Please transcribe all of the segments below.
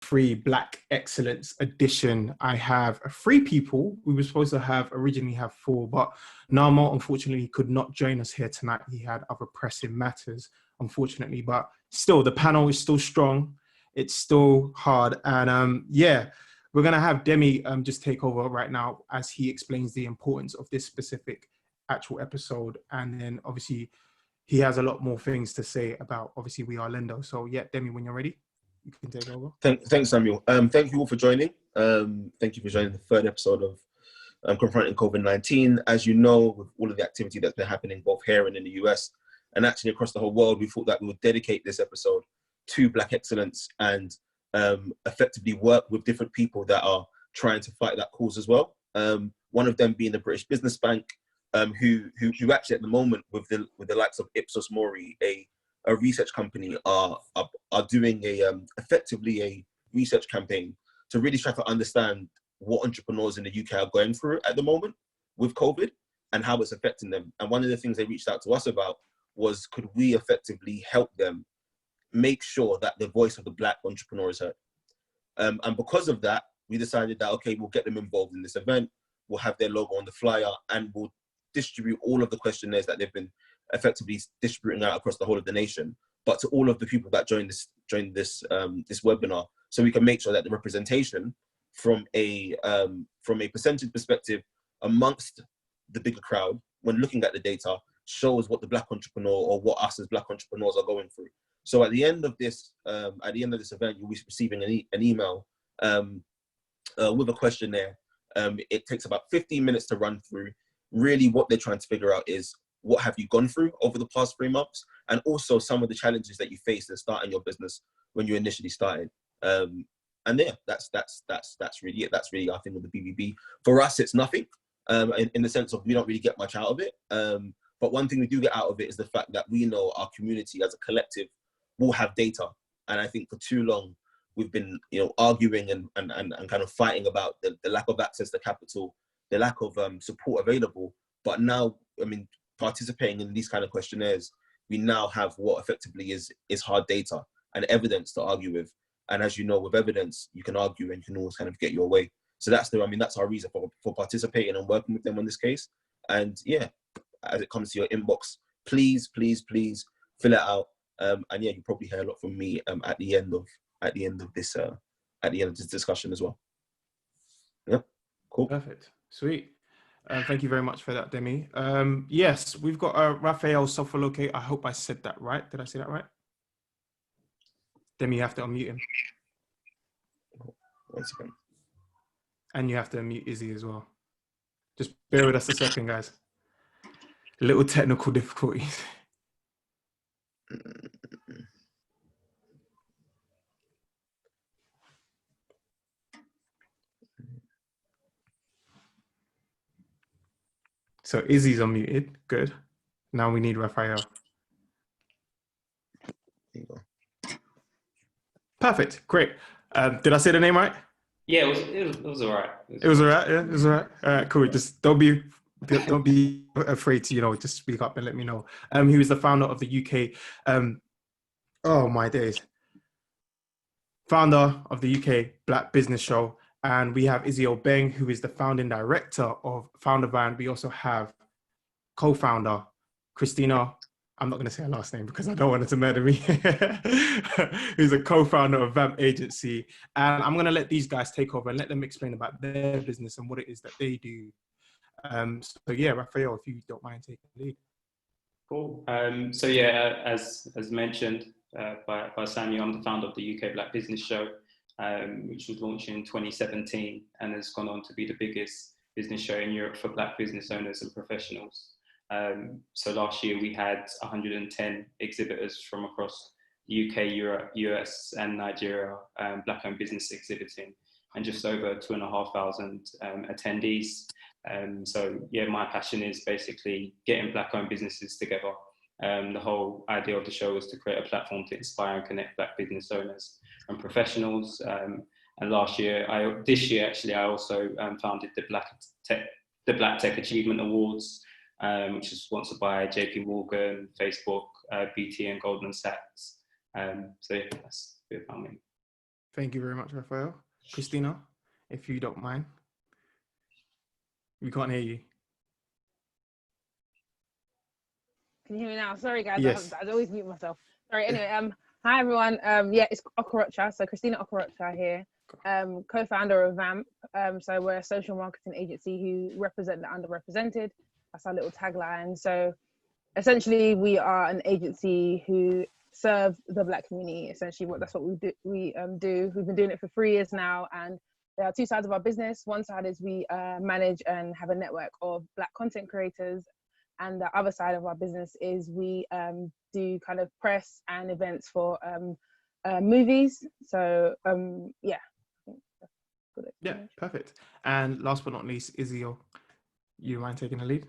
free Black Excellence edition. I have 3 people. We were supposed to originally have 4, but Narmo unfortunately could not join us here tonight. He had other pressing matters, unfortunately, but still the panel is still strong. It's still hard. And yeah, we're going to have Demi just take over right now as he explains the importance of this specific actual episode. And then obviously he has a lot more things to say about, obviously, We Are Lendo. So yeah, Demi, when you're ready, you can take over. Thanks, Samuel. Thank you all for joining. Thank you for joining the 3rd episode of Confronting COVID-19. As you know, with all of the activity that's been happening both here and in the US, and actually across the whole world, we thought that we would dedicate this episode to Black excellence and effectively work with different people that are trying to fight that cause as well. One of them being the British Business Bank, who actually at the moment with the likes of Ipsos Mori, a research company, are doing effectively a research campaign to really try to understand what entrepreneurs in the UK are going through at the moment with COVID and how it's affecting them. And one of the things they reached out to us about was, could we effectively help them make sure that the voice of the Black entrepreneur is heard? And because of that, we decided that, okay, we'll get them involved in this event. We'll have their logo on the flyer and we'll distribute all of the questionnaires that they've been effectively distributing out across the whole of the nation, but to all of the people that join this webinar, so we can make sure that the representation from a percentage perspective amongst the bigger crowd, when looking at the data, shows what the Black entrepreneur or what us as Black entrepreneurs are going through. So at the end of this event, you'll be receiving an email with a questionnaire. It takes about 15 minutes to run through. Really, what they're trying to figure out is, what have you gone through over the past 3 months, and also some of the challenges that you faced in starting your business when you initially started. And yeah, that's really it. That's really our thing with the BBB. For us, it's nothing in the sense of we don't really get much out of it. But one thing we do get out of it is the fact that we know our community as a collective will have data. And I think for too long we've been, arguing and kind of fighting about the lack of access to capital, the lack of support available. But now, participating in these kind of questionnaires, we now have what effectively is hard data and evidence to argue with. And as you know, with evidence, you can argue and you can always kind of get your way. So that's our reason for participating and working with them on this case. And yeah, as it comes to your inbox, please fill it out. And yeah, you probably hear a lot from me at the end of this discussion as well. Yeah, cool. Perfect, sweet. Thank you very much for that, Demi. Yes, we've got Raphael Sofoluke. I hope I said that right. Did I say that right? Demi, you have to unmute him. 1 second. And you have to unmute Izzy as well. Just bear with us a second, guys. Little technical difficulties. So Izzy's unmuted. Good. Now we need Raphael. There you go. Perfect. Great. Did I say the name right? Yeah, it was all right. It was all right. Yeah, it was all right. All right, cool. Just don't be afraid to, just speak up and let me know. He was the founder of the UK. Oh my days. Founder of the UK Black Business Show. And we have Izzy Obeng, who is the founding director of Foundervine. We also have co-founder Christina. I'm not going to say her last name because I don't want her to murder me. Who's a co-founder of VAMP agency. And I'm going to let these guys take over and let them explain about their business and what it is that they do. So yeah, Raphael, if you don't mind taking the lead. Cool. So yeah, as mentioned by Samuel, I'm the founder of the UK Black Business Show, which was launched in 2017 and has gone on to be the biggest business show in Europe for Black business owners and professionals. So last year we had 110 exhibitors from across the UK, Europe, US and Nigeria, Black-owned business exhibiting, and just over 2,500 attendees. So yeah, my passion is basically getting Black-owned businesses together. The whole idea of the show was to create a platform to inspire and connect Black business owners and professionals. And this year actually, I also founded the Black Tech Achievement Awards, which is sponsored by JP Morgan, Facebook, BT and Goldman Sachs. So yeah, that's a bit about me. Thank you very much, Raphael. Christina, if you don't mind. We can't hear you. Can you hear me now? Sorry, guys. Yes. I always mute myself. Sorry. Anyway, hi everyone. Yeah, it's Okorocha. So Christina Okorocha here, co-founder of VAMP. So we're a social marketing agency who represent the underrepresented. That's our little tagline. So essentially, we are an agency who serve the Black community. Essentially, that's what we do. We've been doing it for 3 years now, and there are two sides of our business. One side is we manage and have a network of Black content creators. And the other side of our business is we do kind of press and events for movies. So yeah. Yeah, perfect. And last but not least, Izzy, you mind taking the lead?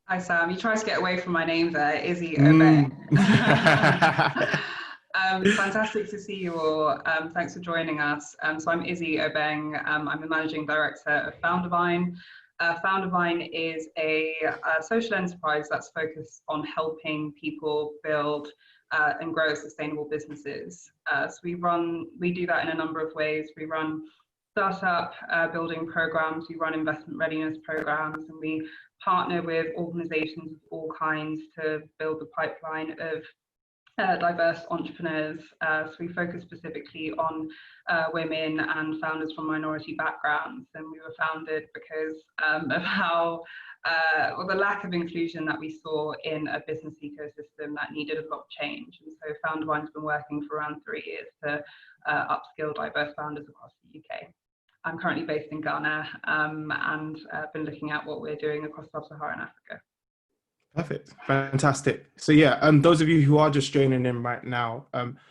Hi Sam, you tried to get away from my name there, Izzy Obeng. Fantastic to see you all. Thanks for joining us. So I'm Izzy Obeng. I'm the managing director of Foundervine. Foundervine is a social enterprise that's focused on helping people build and grow sustainable businesses. So we do that in a number of ways. We run startup building programs, we run investment readiness programs, and we partner with organizations of all kinds to build the pipeline of diverse entrepreneurs. So we focus specifically on women and founders from minority backgrounds, and we were founded because of how the lack of inclusion that we saw in a business ecosystem that needed a lot of change. And so Foundervine's been working for around 3 years to upskill diverse founders across the UK. I'm currently based in Ghana and been looking at what we're doing across sub-Saharan Africa. Perfect. Fantastic. So yeah, those of you who are just joining in right now,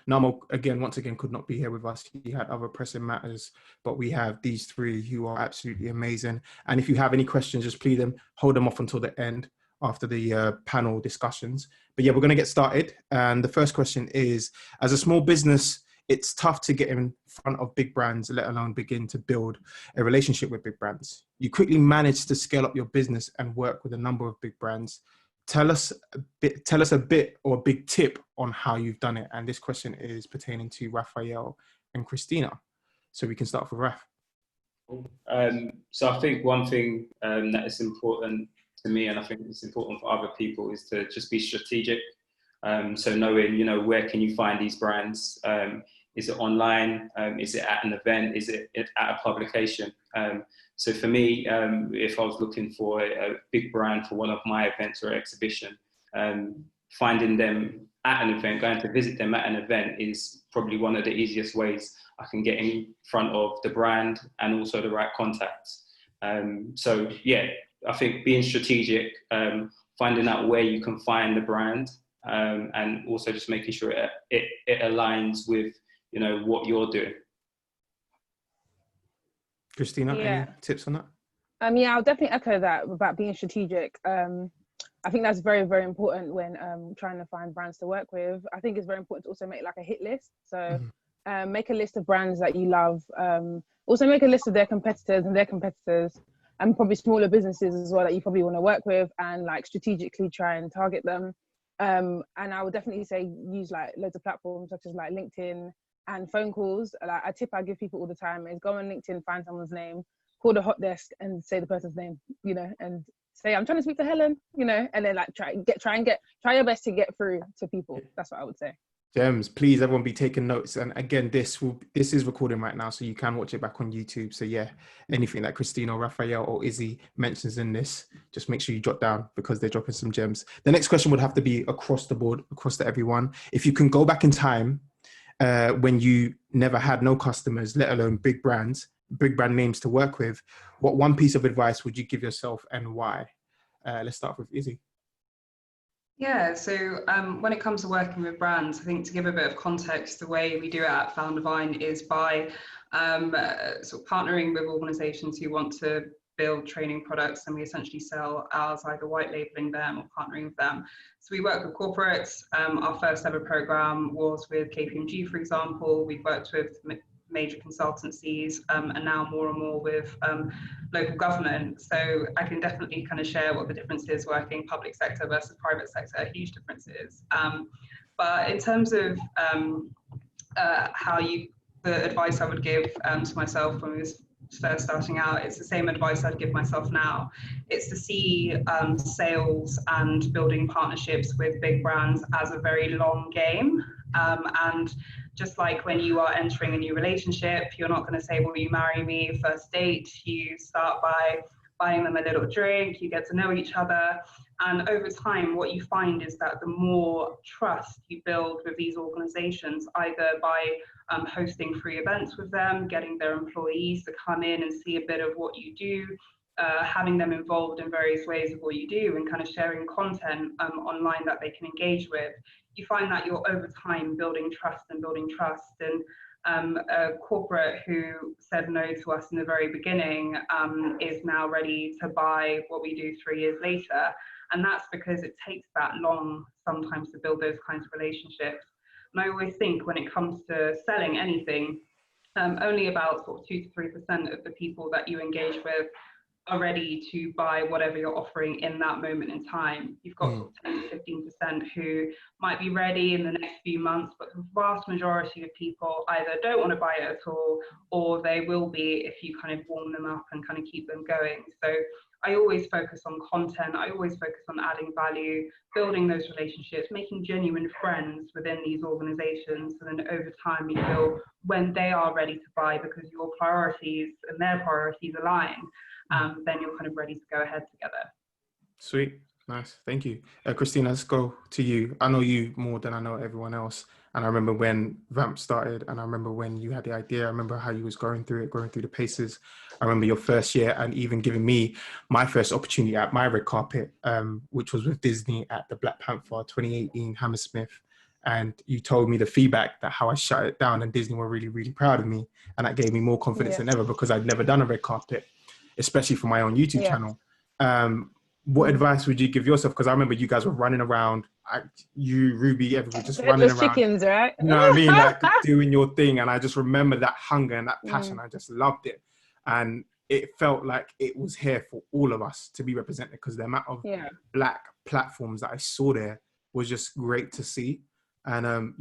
Namo, once again, could not be here with us. He had other pressing matters, but we have these three who are absolutely amazing. And if you have any questions, just please hold them off until the end after the panel discussions. But yeah, we're going to get started. And the first question is, as a small business, it's tough to get in front of big brands, let alone begin to build a relationship with big brands. You quickly managed to scale up your business and work with a number of big brands. Tell us a bit or a big tip on how you've done it. And this question is pertaining to Raphael and Christina. So we can start with Raph. So I think one thing that is important to me, and I think it's important for other people, is to just be strategic. So knowing, where can you find these brands? Is it online? Is it at an event? Is it at a publication? So for me, if I was looking for a big brand for one of my events or exhibition, finding them at an event, going to visit them at an event is probably one of the easiest ways I can get in front of the brand and also the right contacts. So yeah, I think being strategic, finding out where you can find the brand, and also just making sure it aligns with what you're doing. Christina, any tips on that? Yeah, I'll definitely echo that about being strategic. I think that's very, very important when trying to find brands to work with. I think it's very important to also make like a hit list. So make a list of brands that you love. Also make a list of their competitors and their competitors, and probably smaller businesses as well that you probably want to work with, and like strategically try and target them. And I would definitely say use like loads of platforms such as like LinkedIn and phone calls. Like a tip I give people all the time is go on LinkedIn, find someone's name, call the hot desk and say the person's name, and say, I'm trying to speak to Helen, and then like try your best to get through to people. That's what I would say. Gems, please everyone be taking notes. And again, this is recording right now, so you can watch it back on YouTube. So yeah, anything that Christina or Raphael or Izzy mentions in this, just make sure you jot down because they're dropping some gems. The next question would have to be across the board, across to everyone. If you can go back in time when you never had no customers, let alone big brand names to work with, what one piece of advice would you give yourself and why? Let's start with Izzy. Yeah, so when it comes to working with brands, I think to give a bit of context, the way we do it at Foundervine is by sort of partnering with organizations who want to build training products, and we essentially sell ours, either white labeling them or partnering with them. So we work with corporates. Our first ever program was with KPMG, for example. We've worked with major consultancies and now more and more with local government. So I can definitely kind of share what the difference is working public sector versus private sector, huge differences. But in terms of how you the advice I would give to myself when we was first starting out. It's the same advice I'd give myself now. It's to see sales and building partnerships with big brands as a very long game. And just like when you are entering a new relationship, you're not going to say, will you marry me first date? You start by buying them a little drink, you get to know each other. And over time, what you find is that the more trust you build with these organizations, either by hosting free events with them, getting their employees to come in and see a bit of what you do, having them involved in various ways of what you do, and kind of sharing content online that they can engage with, you find that you're over time building trust. And a corporate who said no to us in the very beginning is now ready to buy what we do 3 years later. And that's because it takes that long sometimes to build those kinds of relationships. And I always think when it comes to selling anything, only about sort of 2 to 3% of the people that you engage with are ready to buy whatever you're offering in that moment in time. You've got sort of 10 to 15% who might be ready in the next few months, but the vast majority of people either don't want to buy it at all, or they will be if you kind of warm them up and kind of keep them going. So I always focus on content. I always focus on adding value, building those relationships, making genuine friends within these organizations. And then over time, you feel when they are ready to buy because your priorities and their priorities align, then you're kind of ready to go ahead together. Sweet. Nice. Thank you. Christina, let's go to you. I know you more than I know everyone else. And I remember when VAMP started, and I remember when you had the idea. I remember how you was going through the paces. I remember your first year and even giving me my first opportunity at my red carpet, which was with Disney at the Black Panther 2018 Hammersmith. And you told me the feedback that how I shut it down, and Disney were really, really proud of me. And that gave me more confidence than ever, because I'd never done a red carpet, especially for my own YouTube channel. What advice would you give yourself? Because I remember you guys were running around, you, Ruby, everybody just running around. Chickens, right? You know what I mean? Like doing your thing. And I just remember that hunger and that passion. I just loved it. And it felt like it was here for all of us to be represented, because the amount of Black platforms that I saw there was just great to see. And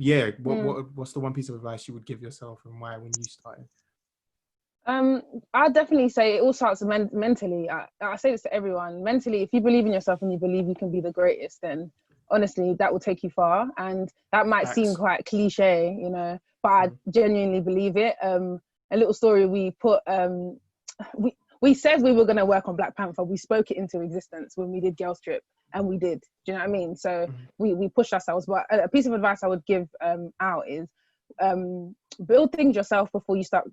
what's the one piece of advice you would give yourself, and why when you started? I'd definitely say it all starts mentally. I say this to everyone. Mentally, if you believe in yourself and you believe you can be the greatest, then honestly, that will take you far. And that might seem quite cliche, you know, but I genuinely believe it. A little story, we put, we said we were going to work on Black Panther. We spoke it into existence when we did Girls Trip, and we did. Do you know what I mean? So we pushed ourselves. But a piece of advice I would give out is build things yourself before you start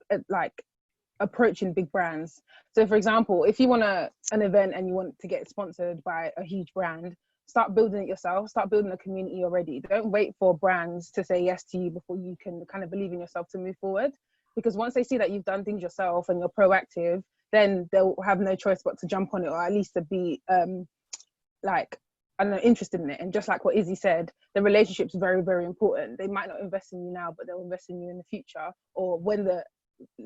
approaching big brands. So for example, if you want an event and you want to get sponsored by a huge brand, start building it yourself, start building a community already. Don't wait for brands to say yes to you before you can kind of believe in yourself to move forward. Because once they see that you've done things yourself and you're proactive, then they'll have no choice but to jump on it, or at least to be interested in it. And just like what Izzy said, the relationship's very, very important. They might not invest in you now, but they'll invest in you in the future, or when the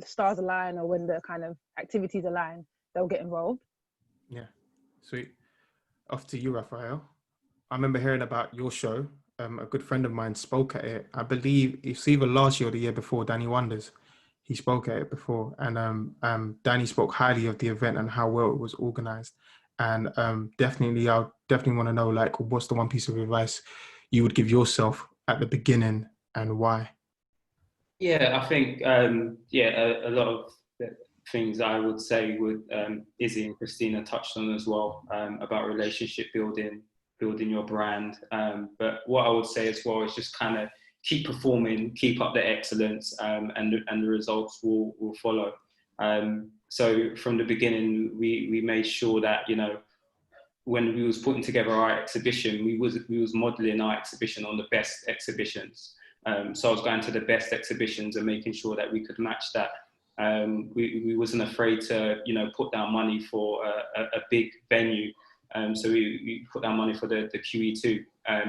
stars align, or when the kind of activities align, they'll get involved. Yeah, sweet. Off to you, Raphael. I remember hearing about your show. A good friend of mine spoke at it. I believe it's either last year or the year before. Danny Wonders, he spoke at it before, and Danny spoke highly of the event and how well it was organized. And I'll definitely want to know, like, what's the one piece of advice you would give yourself at the beginning, and why? Yeah, I think, a lot of the things I would say with Izzy and Christina touched on as well, about relationship building your brand. But what I would say as well is just kind of keep performing, keep up the excellence, and the results will follow. So from the beginning, we made sure that, you know, when we was putting together our exhibition, we was modeling our exhibition on the best exhibitions. So I was going to the best exhibitions and making sure that we could match that. We wasn't afraid to, you know, put down money for a big venue. So we put down money for the QE2,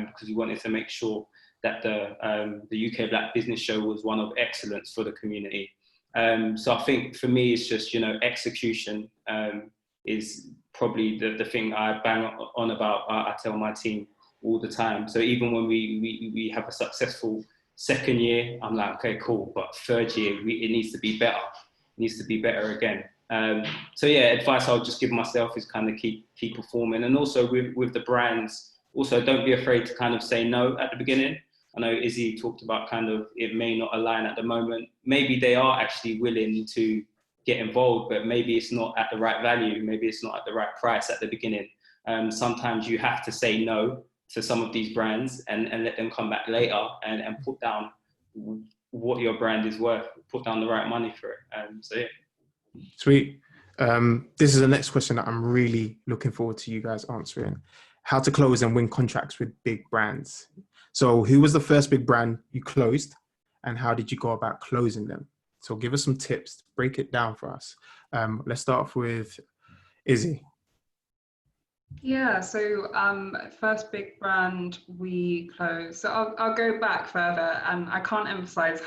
because we wanted to make sure that the UK Black Business Show was one of excellence for the community. So I think for me, it's just, you know, execution is probably the thing I bang on about. I tell my team all the time. So even when we have a successful Second year, I'm like, okay, cool. But third year, it needs to be better. It needs to be better again. So yeah, advice I'll just give myself is kind of keep performing. And also with the brands, also don't be afraid to kind of say no at the beginning. I know Izzy talked about kind of, it may not align at the moment. Maybe they are actually willing to get involved, but maybe it's not at the right value. Maybe it's not at the right price at the beginning. Sometimes you have to say no to some of these brands and let them come back later and put down what your brand is worth, put down the right money for it. So yeah. Sweet. This is the next question that I'm really looking forward to you guys answering. How to close and win contracts with big brands. So who was the first big brand you closed and how did you go about closing them? So give us some tips, break it down for us. Let's start off with Izzy. Yeah, so first big brand we closed. So I'll go back further, and I can't emphasize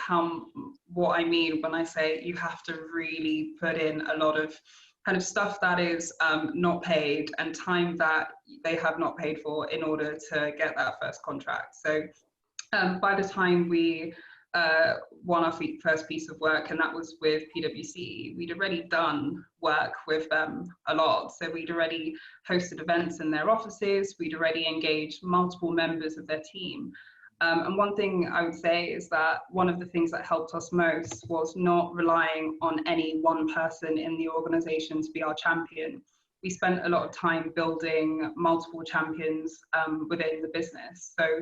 what I mean when I say you have to really put in a lot of kind of stuff that is not paid and time that they have not paid for in order to get that first contract. So by the time we won our first piece of work, and that was with PwC, we'd already done work with them a lot. So we'd already hosted events in their offices, we'd already engaged multiple members of their team. And one thing I would say is that one of the things that helped us most was not relying on any one person in the organization to be our champion. We spent a lot of time building multiple champions within the business. So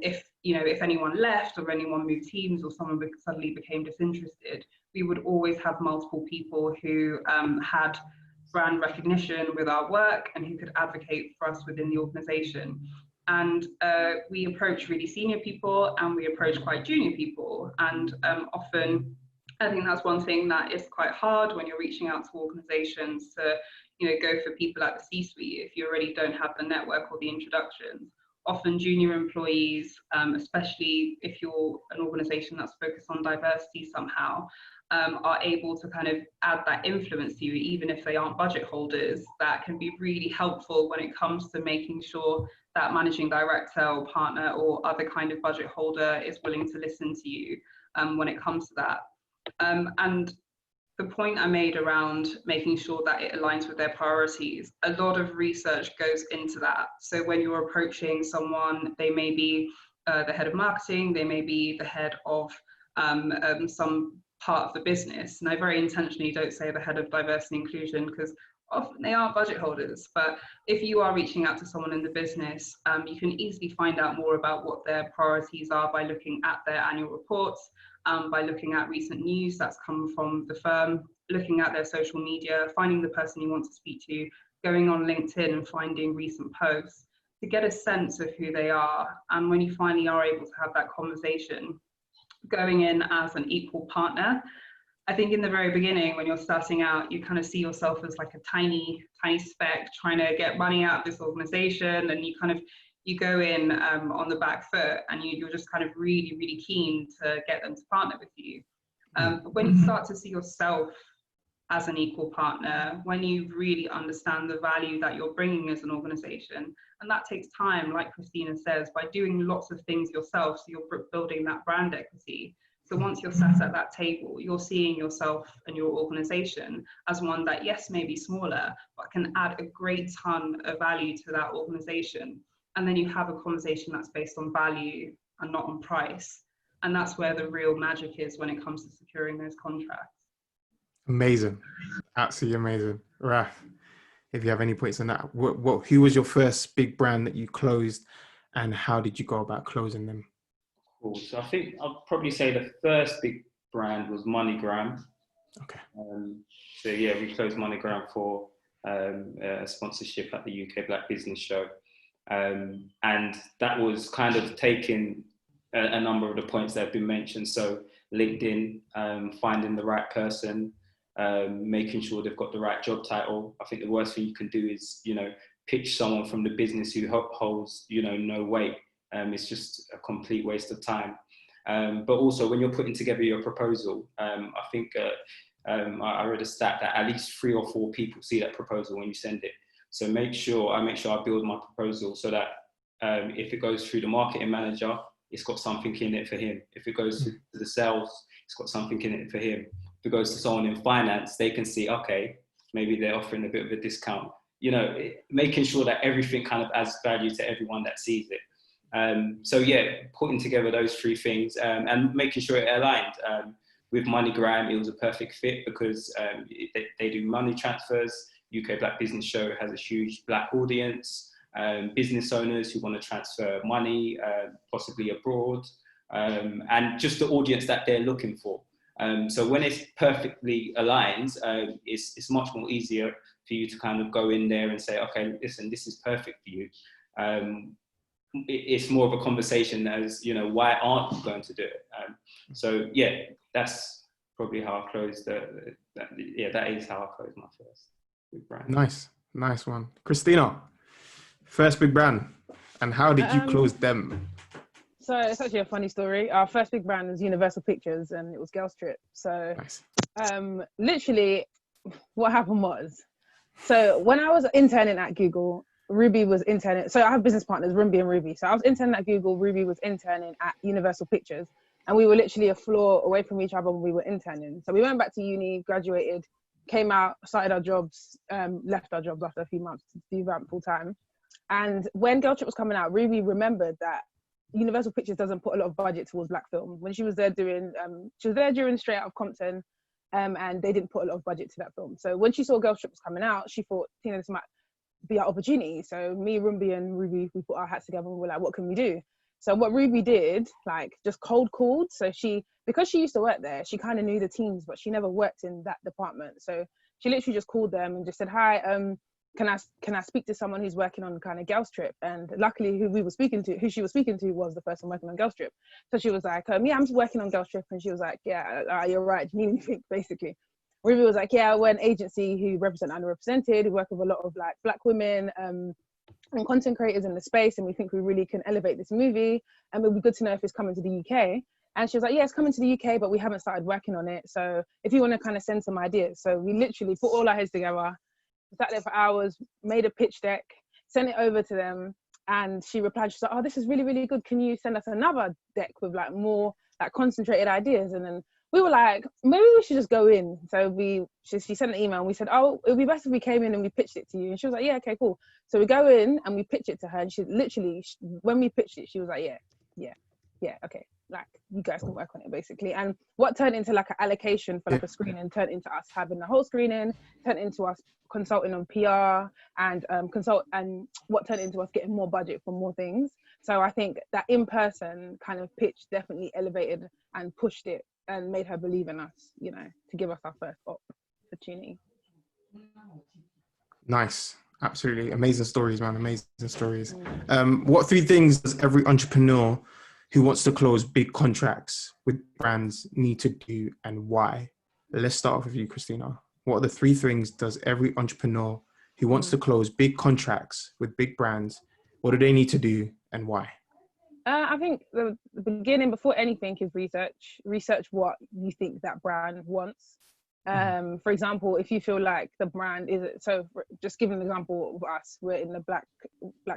if anyone left or anyone moved teams or someone suddenly became disinterested, we would always have multiple people who had brand recognition with our work and who could advocate for us within the organization. And we approach really senior people and we approach quite junior people. And often, I think that's one thing that is quite hard when you're reaching out to organizations to go for people at the C-suite if you already don't have the network or the introductions. Often junior employees, especially if you're an organization that's focused on diversity somehow, are able to kind of add that influence to you, even if they aren't budget holders. That can be really helpful when it comes to making sure that managing director or partner or other kind of budget holder is willing to listen to you when it comes to that. And the point I made around making sure that it aligns with their priorities, a lot of research goes into that. So when you're approaching someone, they may be the head of marketing, they may be the head of some part of the business. And I very intentionally don't say the head of diversity and inclusion because often they are budget holders. But if you are reaching out to someone in the business, you can easily find out more about what their priorities are by looking at their annual reports, by looking at recent news that's come from the firm, looking at their social media, finding the person you want to speak to, going on LinkedIn and finding recent posts to get a sense of who they are. And when you finally are able to have that conversation, going in as an equal partner, I think in the very beginning, when you're starting out, you kind of see yourself as like a tiny speck trying to get money out of this organization, and you go in on the back foot, and you're just kind of really keen to get them to partner with you. But when you start to see yourself as an equal partner, when you really understand the value that you're bringing as an organization, and that takes time, like Christina says, by doing lots of things yourself, so you're building that brand equity. So once you're sat at that table, you're seeing yourself and your organization as one that, yes, may be smaller, but can add a great ton of value to that organization. And then you have a conversation that's based on value and not on price. And that's where the real magic is when it comes to securing those contracts. Amazing. Absolutely amazing. Raph, if you have any points on that, who was your first big brand that you closed and how did you go about closing them? Cool. So I think I'll probably say the first big brand was MoneyGram. Okay. So yeah, we closed MoneyGram for a sponsorship at the UK Black Business Show. And that was kind of taking a number of the points that have been mentioned. So LinkedIn, finding the right person, making sure they've got the right job title. I think the worst thing you can do is, pitch someone from the business who holds, no weight. It's just a complete waste of time. But also when you're putting together your proposal, I think I read a stat that at least 3 or 4 people see that proposal when you send it. So I make sure I build my proposal so that if it goes through the marketing manager, it's got something in it for him. If it goes to the sales, it's got something in it for him. If it goes to someone in finance, they can see, okay, maybe they're offering a bit of a discount. You know, making sure that everything kind of adds value to everyone that sees it. So yeah, putting together those three things and making sure it aligned. With MoneyGram, it was a perfect fit because they do money transfers. UK Black Business Show has a huge Black audience, business owners who want to transfer money, possibly abroad, and just the audience that they're looking for. So when it's perfectly aligned, it's much more easier for you to kind of go in there and say, okay, listen, this is perfect for you. It's more of a conversation as, you know, why aren't you going to do it? So yeah, that's probably how I closed that is how I closed my first big brand. Nice one. Christina, first big brand, and how did you close them? So it's actually a funny story. Our first big brand was Universal Pictures, and it was Girls Trip. So nice. Literally what happened was, so when I was interning at Google, Ruby was interning. So I have business partners, Ruby and Ruby. So I was interning at Google, Ruby was interning at Universal Pictures, and we were literally a floor away from each other when we were interning. So we went back to uni, graduated, came out, started our jobs, left our jobs after a few months to do VAMP full time. And when Girl Trip was coming out, Ruby remembered that Universal Pictures doesn't put a lot of budget towards Black film. When she was there during Straight Out of Compton, and they didn't put a lot of budget to that film. So when she saw Girl Trip was coming out, she thought, you know, this might be our opportunity. So me, Ruby and Ruby, we put our hats together and we were like, what can we do? So what Ruby did, like, just cold called. So because she used to work there, she kind of knew the teams, but she never worked in that department. So she literally just called them and just said, hi, can I speak to someone who's working on kind of Girls Trip? And luckily who she was speaking to was the person working on Girls Trip. So she was like, yeah, I'm just working on Girls Trip. And she was like, yeah, you're right. Do you need anything, basically? Ruby was like, yeah, we're an agency who represent underrepresented, who work with a lot of like Black women and content creators in the space, and we think we really can elevate this movie, and it would be good to know if it's coming to the UK. And she was like, yeah, it's coming to the UK, but we haven't started working on it. So if you want to kind of send some ideas. So we literally put all our heads together, sat there for hours, made a pitch deck, sent it over to them, and she replied, she's like, oh, this is really, really good. Can you send us another deck with like more like concentrated ideas? And then we were like, maybe we should just go in. So she sent an email and we said, oh, it would be best if we came in and we pitched it to you. And she was like, yeah, okay, cool. So we go in and we pitch it to her. And she literally, when we pitched it, she was like, yeah, okay. Like, you guys can work on it, basically. And what turned into like an allocation for like a screening turned into us having the whole screening, turned into us consulting on PR and what turned into us getting more budget for more things. So I think that in-person kind of pitch definitely elevated and pushed it and made her believe in us, you know, to give us our first opportunity. Nice. Absolutely. Amazing stories, man. Amazing stories. What three things does every entrepreneur who wants to close big contracts with brands need to do, and why? Let's start off with you, Christina. What are the three things does every entrepreneur who wants to close big contracts with big brands, what do they need to do and why? I think the beginning, before anything, is research what you think that brand wants. For example, if you feel like the brand just giving an example of us, we're in the black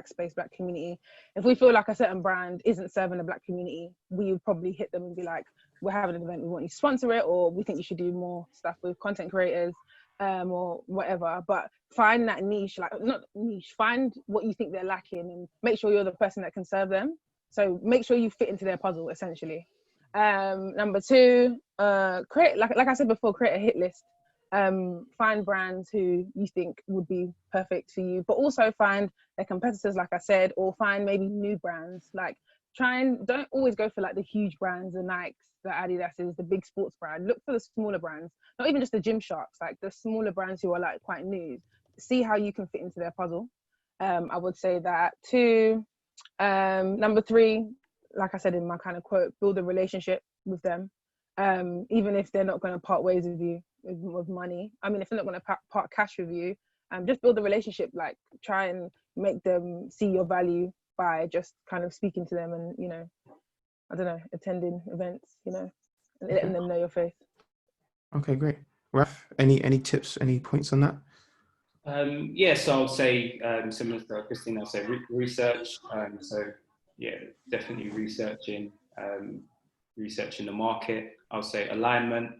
space, Black community. If we feel like a certain brand isn't serving the Black community, we would probably hit them and be like, we're having an event, we want you to sponsor it, or we think you should do more stuff with content creators, or whatever. But find that niche, find what you think they're lacking and make sure you're the person that can serve them. So make sure you fit into their puzzle, essentially. Number two, create, like I said before, create a hit list. Find brands who you think would be perfect for you, but also find their competitors, like I said, or find maybe new brands. Like don't always go for like the huge brands, the Nikes, the Adidas's, the big sports brand. Look for the smaller brands, not even just the Gymsharks, like the smaller brands who are like quite new. See how you can fit into their puzzle. I would say that. Two, number three, like I said in my kind of quote, build a relationship with them. Even if they're not going to part ways with you with money. I mean, if they're not going to part cash with you, just build a relationship. Like, try and make them see your value by just kind of speaking to them and, you know, I don't know, attending events, you know, and letting them know your face. Okay, great. Raph, any tips, any points on that? So I would say, similar to Christina, I'll say research. So yeah, definitely researching the market. I'll say alignment,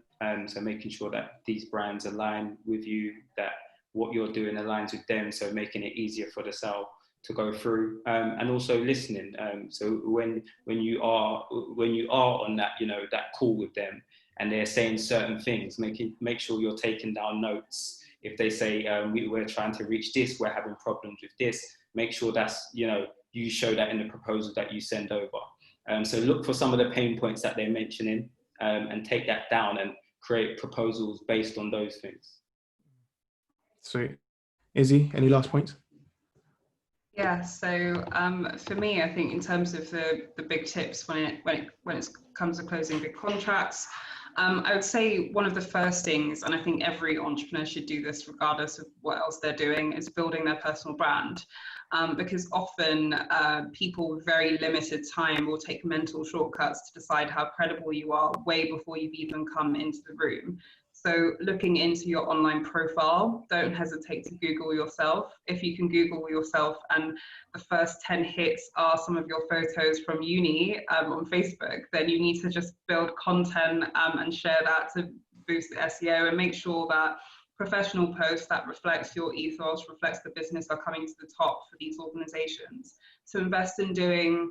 so making sure that these brands align with you, that what you're doing aligns with them, so making it easier for the sale to go through, and also listening. So when you are on that, you know, that call with them, and they're saying certain things, make sure you're taking down notes. If they say we're trying to reach this, we're having problems with this, make sure that's, you know, you show that in the proposal that you send over. So look for some of the pain points that they're mentioning, and take that down and create proposals based on those things. Sweet. Izzy, any last points? Yeah, so for me, I think in terms of the big tips when it comes to closing big contracts, I would say one of the first things, and I think every entrepreneur should do this regardless of what else they're doing, is building their personal brand. Because often people with very limited time will take mental shortcuts to decide how credible you are way before you've even come into the room. So looking into your online profile, don't hesitate to Google yourself. If you can Google yourself and the first 10 hits are some of your photos from uni on Facebook, then you need to just build content and share that to boost the SEO, and make sure that professional posts that reflects your ethos, reflects the business, are coming to the top for these organizations. So invest in doing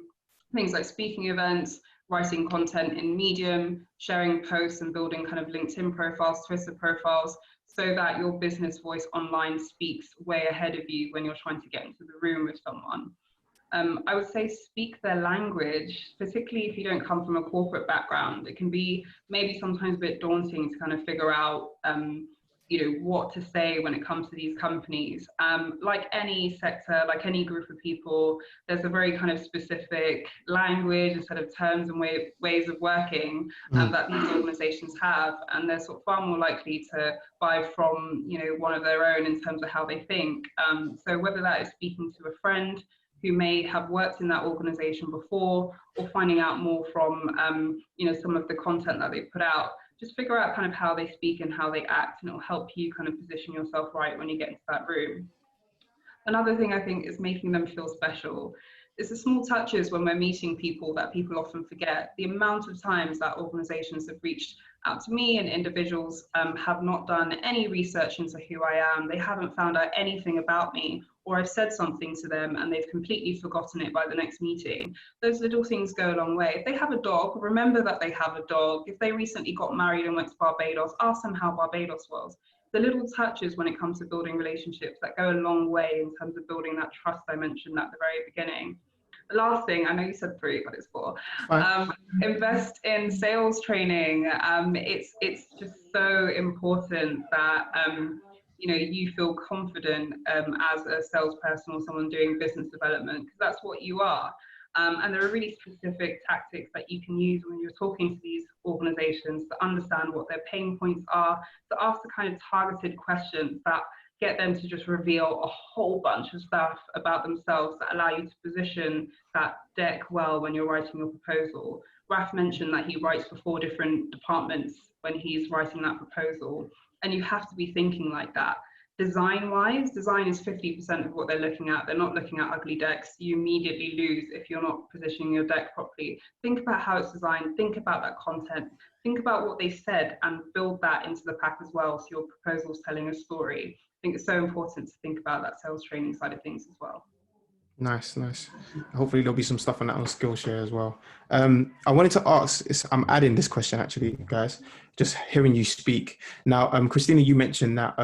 things like speaking events, writing content in Medium, sharing posts and building kind of LinkedIn profiles, Twitter profiles, so that your business voice online speaks way ahead of you when you're trying to get into the room with someone. I would say speak their language, particularly if you don't come from a corporate background. It can be maybe sometimes a bit daunting to kind of figure out you know, what to say when it comes to these companies. Like any sector, like any group of people, there's a very kind of specific language, a set of terms and ways of working that these organizations have, and they're sort of far more likely to buy from, you know, one of their own in terms of how they think. So whether that is speaking to a friend who may have worked in that organization before, or finding out more from you know, some of the content that they put out, just figure out kind of how they speak and how they act, and it'll help you kind of position yourself right when you get into that room. Another thing I think is making them feel special. It's the small touches when we're meeting people that people often forget. The amount of times that organizations have reached out to me and individuals have not done any research into who I am. They haven't found out anything about me, or I've said something to them and they've completely forgotten it by the next meeting. Those little things go a long way. If they have a dog, remember that they have a dog. If they recently got married and went to Barbados, ask them how Barbados was. The little touches when it comes to building relationships that go a long way in terms of building that trust I mentioned at the very beginning. The last thing, I know you said 3, but it's 4. Invest in sales training. It's just so important that you know, you feel confident as a salesperson or someone doing business development, because that's what you are. And there are really specific tactics that you can use when you're talking to these organizations to understand what their pain points are, to ask the kind of targeted questions that get them to just reveal a whole bunch of stuff about themselves that allow you to position that deck well when you're writing your proposal. Raph mentioned that he writes for 4 different departments when he's writing that proposal, and you have to be thinking like that. Design-wise, design is 50% of what they're looking at. They're not looking at ugly decks. You immediately lose if you're not positioning your deck properly. Think about how it's designed. Think about that content. Think about what they said and build that into the pack as well, so your proposal's telling a story. I think it's so important to think about that sales training side of things as well. Nice. Hopefully there'll be some stuff on that on Skillshare as well. I wanted to ask, I'm adding this question actually, guys, just hearing you speak. Now, Christina, you mentioned that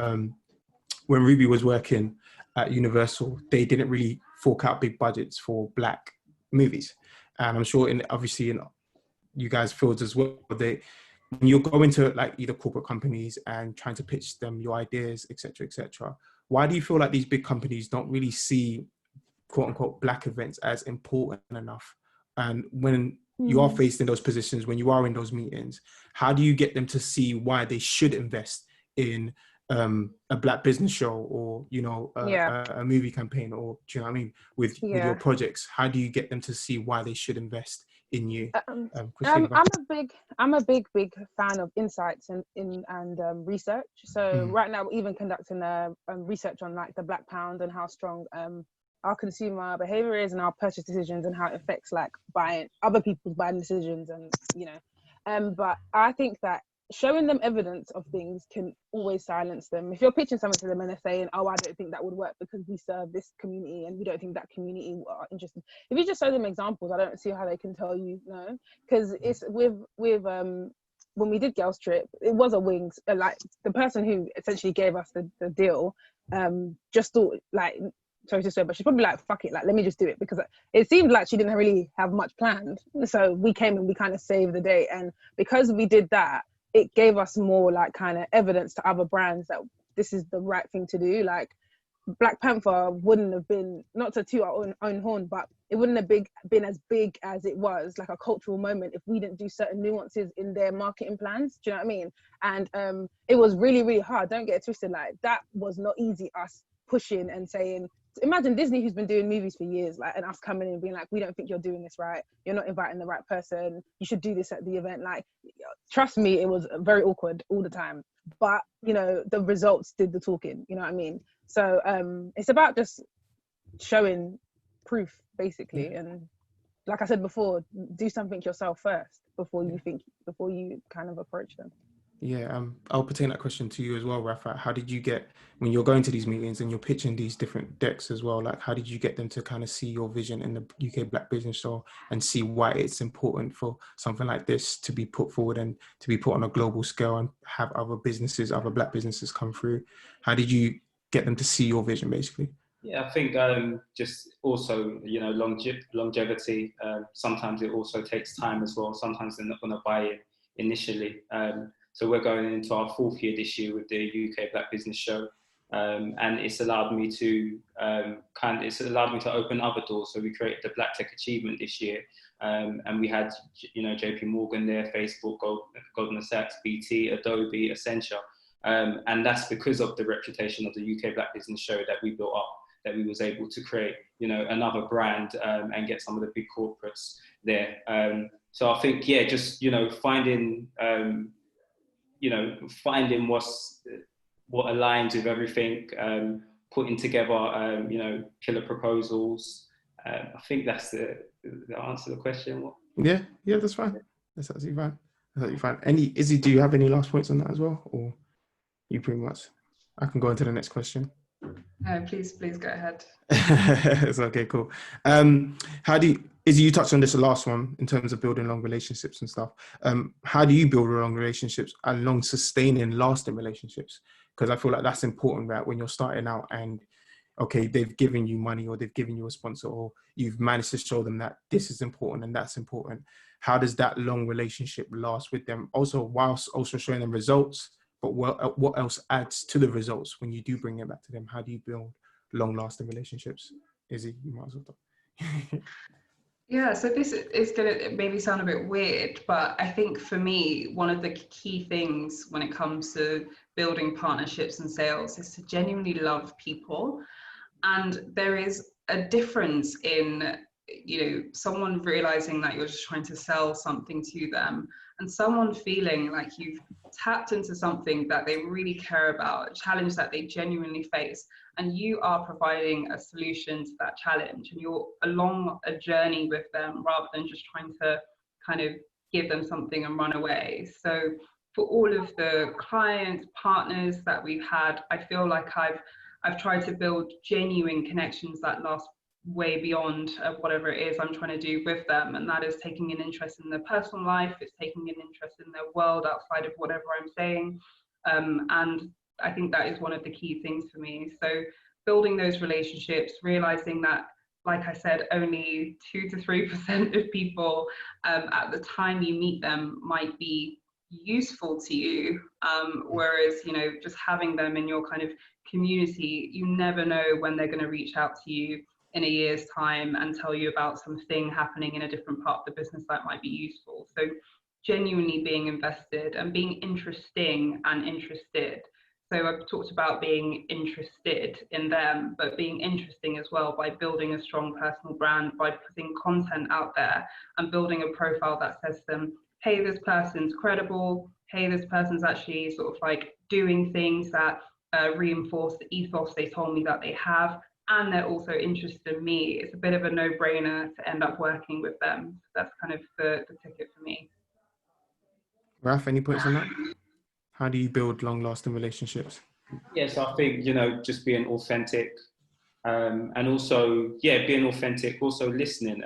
when Ruby was working at Universal, they didn't really fork out big budgets for Black movies. And I'm sure obviously in you guys' fields as well, when you're going to like either corporate companies and trying to pitch them your ideas, etc., why do you feel like these big companies don't really see quote unquote Black events as important enough? And when you are faced in those positions, when you are in those meetings, how do you get them to see why they should invest in a Black business show, or, you know, a movie campaign, or do you know what I mean, with your projects? How do you get them to see why they should invest in you? I'm a big fan of insights and research. So right now we're even conducting research on like the Black pound and how strong our consumer behavior is and our purchase decisions and how it affects like buying other people's buying decisions and but I think that showing them evidence of things can always silence them. If you're pitching something to them and they're saying, oh, I don't think that would work because we serve this community and we don't think that community are interested. If you just show them examples, I don't see how they can tell you no. Because it's with when we did Girls Trip, it was a wings. Like the person who essentially gave us the deal just thought like, sorry to say, but she's probably like, fuck it, like let me just do it, because it seemed like she didn't really have much planned. So we came and we kind of saved the day. And because we did that, it gave us more like kind of evidence to other brands that this is the right thing to do. Like Black Panther wouldn't have been, not to toot our own horn, but it wouldn't have been as big as it was, like a cultural moment, if we didn't do certain nuances in their marketing plans. Do you know what I mean? And it was really, really hard. Don't get it twisted. Like that was not easy, us pushing and saying, imagine Disney, who's been doing movies for years, like, and us coming in and being like, we don't think you're doing this right. You're not inviting the right person. You should do this at the event. Like, trust me, it was very awkward all the time. But, the results did the talking, you know what I mean? So it's about just showing proof, basically. And like I said before, do something yourself first before you kind of approach them. Yeah, I'll pertain that question to you as well, Rafa. How did you get, when you're going to these meetings and you're pitching these different decks as well, like how did you get them to kind of see your vision in the UK Black Business Show and see why it's important for something like this to be put forward and to be put on a global scale and have other Black businesses come through? How did you get them to see your vision, basically? Yeah, I think just also, longevity. Sometimes it also takes time as well. Sometimes they're not going to buy it initially. So we're going into our 4th year this year with the UK Black Business Show, and it's allowed me to open other doors. So we created the Black Tech Achievement this year, and we had JP Morgan there, Facebook, Goldman Sachs, BT, Adobe, Accenture, and that's because of the reputation of the UK Black Business Show that we built up, that we was able to create another brand and get some of the big corporates there. So I think just finding finding what aligns with everything, putting together, killer proposals. I think that's the answer to the question. Yeah, that's fine. That's absolutely fine. Izzy, do you have any last points on that as well? Or you pretty much, I can go into the next question. No, please go ahead. It's okay, cool. Izzy, you touched on this last one in terms of building long relationships and stuff. How do you build long relationships and long sustaining, lasting relationships? Because I feel like that's important, right? When you're starting out and, okay, they've given you money or they've given you a sponsor or you've managed to show them that this is important and that's important. How does that long relationship last with them? Also, whilst also showing them results, but what else adds to the results when you do bring it back to them? How do you build long-lasting relationships? Izzy, you might as well talk. Yeah, so this is going to maybe sound a bit weird, but I think for me, one of the key things when it comes to building partnerships and sales is to genuinely love people. And there is a difference in, someone realizing that you're just trying to sell something to them and someone feeling like you've tapped into something that they really care about, a challenge that they genuinely face, and you are providing a solution to that challenge, and you're along a journey with them rather than just trying to kind of give them something and run away. So for all of the clients, partners that we've had, I feel like I've tried to build genuine connections that last way beyond whatever it is I'm trying to do with them, and that is taking an interest in their personal life, it's taking an interest in their world outside of whatever I'm saying, and I think that is one of the key things for me. So building those relationships, realizing that, like I said, only 2 to 3% of people at the time you meet them might be useful to you, whereas just having them in your kind of community, you never know when they're going to reach out to you in a year's time and tell you about something happening in a different part of the business that might be useful. So genuinely being invested and being interesting and interested. So I've talked about being interested in them, but being interesting as well by building a strong personal brand, by putting content out there and building a profile that says to them, hey, this person's credible. Hey, this person's actually sort of like doing things that reinforce the ethos they told me that they have. and they're also interested in me, it's a bit of a no-brainer to end up working with them. That's kind of the ticket for me. Raph, any points on that? How do you build long-lasting relationships? Yes, I think, just being authentic, and also, being authentic, also listening.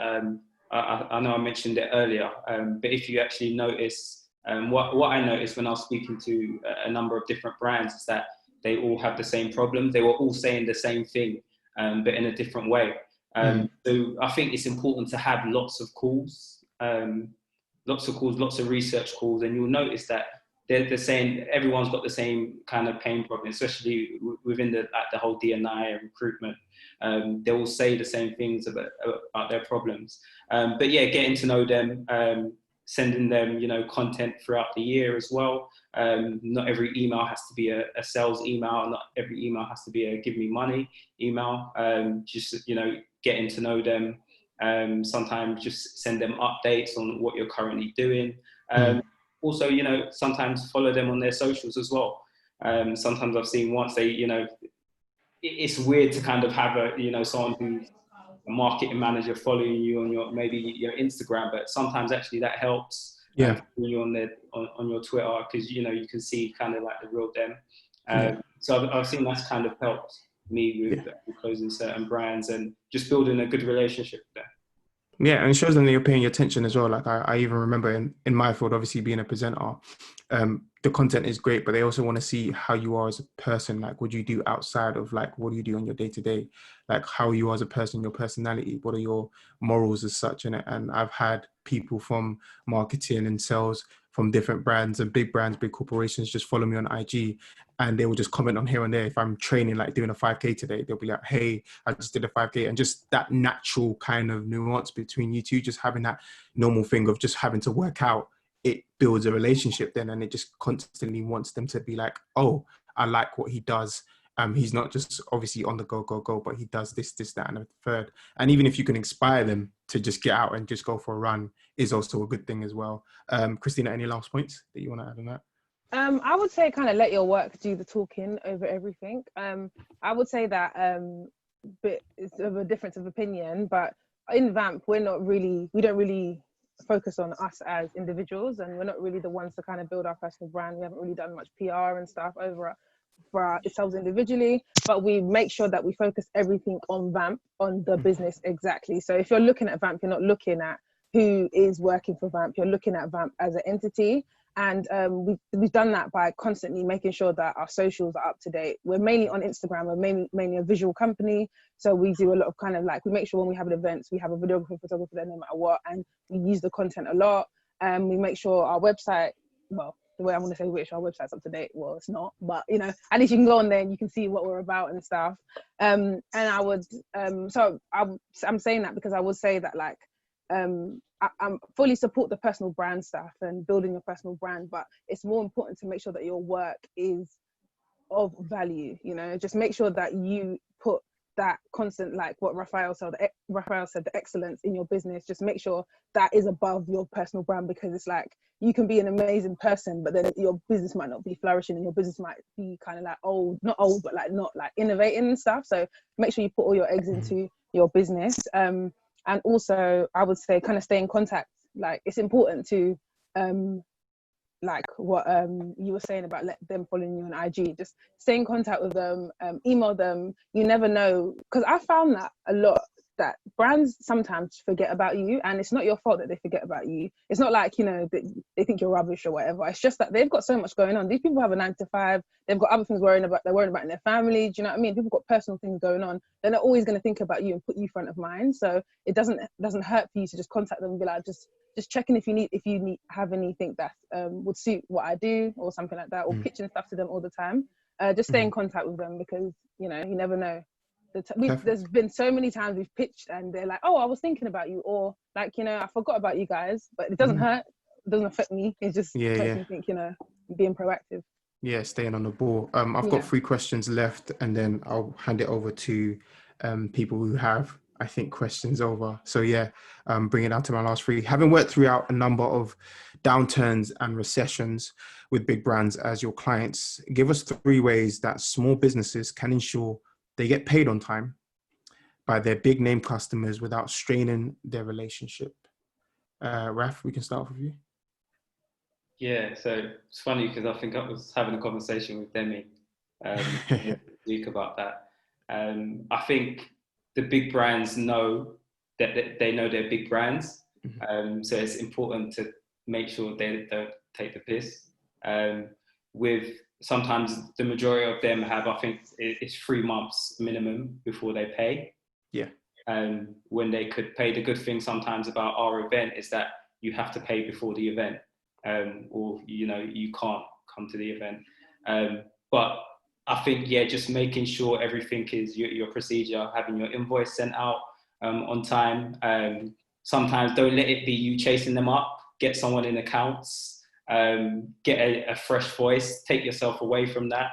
I know I mentioned it earlier, but if you actually notice, what I noticed when I was speaking to a number of different brands is that they all have the same problem. They were all saying the same thing, but in a different way. So I think it's important to have lots of calls, lots of research calls, and you'll notice that they're saying everyone's got the same kind of pain problem, especially within the whole D&I and recruitment. They will say the same things about their problems. But yeah, getting to know them, sending them, content throughout the year as well. Not every email has to be a sales email. Not every email has to be a give me money email. Just, getting to know them. Sometimes just send them updates on what you're currently doing. Also, sometimes follow them on their socials as well. Sometimes I've seen once it's weird to kind of have someone who's a marketing manager following you on maybe your Instagram, but sometimes actually that helps. You on your Twitter, because you can see kind of like the real them. So I've seen that's kind of helped me with closing certain brands and just building a good relationship there. Yeah, and it shows them that you're paying your attention as well. Like I even remember in my field, obviously being a presenter, the content is great, but they also want to see how you are as a person. Like, what do you do outside of, like, what do you do on your day-to-day? Like, how you are as a person, your personality, what are your morals as such? And I've had people from marketing and sales from different brands and big brands, big corporations just follow me on IG, and they will just comment on here and there. If I'm training, like doing a 5K today, they'll be like, hey, I just did a 5K. And just that natural kind of nuance between you two, just having that normal thing of just having to work out, it builds a relationship then, and it just constantly wants them to be like, oh, I like what he does. He's not just obviously on the go, but he does this, that, and a third. And even if you can inspire them to just get out and just go for a run is also a good thing as well. Christina, any last points that you want to add on that? I would say kind of let your work do the talking over everything. I would say that bit is of a difference of opinion, but in VAMP, we don't really focus on us as individuals, and we're not really the ones to kind of build our personal brand. We haven't really done much PR and stuff for ourselves individually, but we make sure that we focus everything on VAMP, on the business exactly. So if you're looking at VAMP, you're not looking at who is working for VAMP, you're looking at VAMP as an entity. And we've done that by constantly making sure that our socials are up to date. We're mainly on Instagram, we're mainly a visual company. So we do a lot of kind of like, we make sure when we have an event, we have a videographer, photographer there no matter what, and we use the content a lot. We make sure our website, well, the way I want to say which our website's up to date, well, it's not, but at least you can go on there and you can see what we're about and stuff. And I would, so I'm saying that because I would say that like, I fully support the personal brand stuff and building your personal brand, but it's more important to make sure that your work is of value. Just make sure that you put that constant, like what Raphael said, the excellence in your business. Just make sure that is above your personal brand, because it's like you can be an amazing person, but then your business might not be flourishing, and your business might be kind of like not old, but like not like innovating and stuff. So make sure you put all your eggs into your business. And also, I would say kind of stay in contact. Like, it's important to, like what you were saying about let them following you on IG, just stay in contact with them, email them. You never know, because I found that a lot, that brands sometimes forget about you, and it's not your fault that they forget about you. It's not like, that they think you're rubbish or whatever. It's just that they've got so much going on. These people have a 9-to-5. They've got other things they're worrying about in their family. Do you know what I mean? People got personal things going on. They're not always going to think about you and put you front of mind. So it doesn't hurt for you to just contact them and be like, just checking if you have anything that would suit what I do or something like that, or pitching stuff to them all the time. Just stay in contact with them, because you never know. There's been so many times we've pitched and they're like, oh, I was thinking about you, or like, I forgot about you guys, but it doesn't hurt. It doesn't affect me. It just makes me think, being proactive. Yeah, staying on the ball. I've got 3 questions left, and then I'll hand it over to people who have, I think, questions over. So yeah, bring it down to my last 3. Having worked throughout a number of downturns and recessions with big brands as your clients, give us 3 ways that small businesses can ensure they get paid on time, by their big name customers without straining their relationship. Raf, we can start off with you. Yeah, so it's funny because I think I was having a conversation with Demi this week about that. I think the big brands know that they know they're big brands, so it's important to make sure they don't take the piss. With sometimes the majority of them have, I think it's 3 months minimum before they pay. Yeah. When they could pay. The good thing sometimes about our event is that you have to pay before the event, or you can't come to the event. But I think just making sure everything is your procedure, having your invoice sent out on time. Sometimes don't let it be you chasing them up. Get someone in accounts. Get a fresh voice. Take yourself away from that.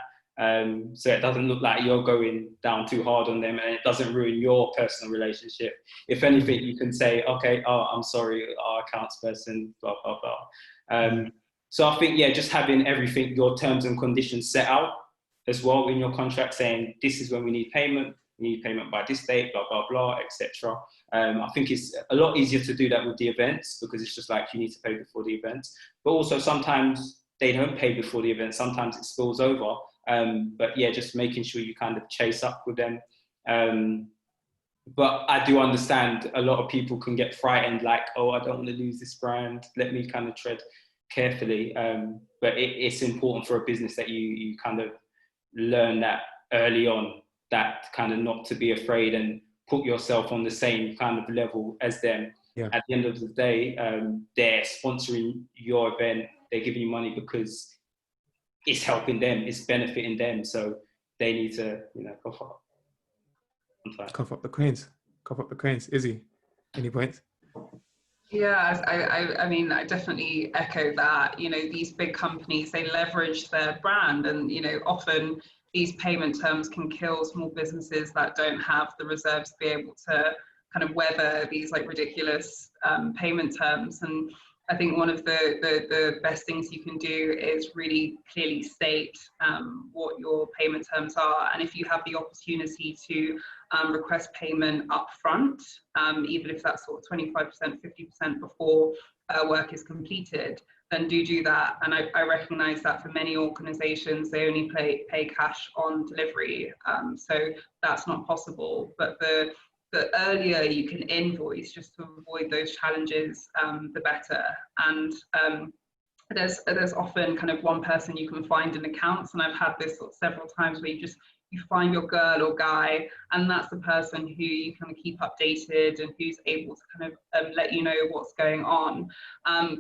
So it doesn't look like you're going down too hard on them, and it doesn't ruin your personal relationship. If anything, you can say, okay, I'm sorry, our accounts person, blah, blah, blah. So I think, just having everything, your terms and conditions set out as well in your contract, saying this is when we need payment by this date, blah, blah, blah, etc. I think it's a lot easier to do that with the events, because it's just like you need to pay before the events. But also sometimes they don't pay before the event. Sometimes it spills over. But just making sure you kind of chase up with them. But I do understand a lot of people can get frightened, like, oh, I don't want to lose this brand. Let me kind of tread carefully. But it's important for a business that you kind of learn that early on, that kind of not to be afraid and put yourself on the same kind of level as them. Yeah. At the end of the day, they're sponsoring your event. They're giving you money because it's helping them, it's benefiting them, so they need to, cough up. Cough up the queens. Izzy, any points? Yeah, I mean, I definitely echo that. These big companies, they leverage their brand, and often these payment terms can kill small businesses that don't have the reserves to be able to kind of weather these like ridiculous payment terms. And I think one of the best things you can do is really clearly state what your payment terms are. And if you have the opportunity to request payment up front, even if that's sort of 25%, 50% before work is completed, then do that. And I recognize that for many organizations, they only pay cash on delivery. So that's not possible. But the earlier you can invoice, just to avoid those challenges, the better. And there's often kind of one person you can find in accounts, and I've had this sort of several times where you find your girl or guy, and that's the person who you kind of keep updated and who's able to kind of let you know what's going on.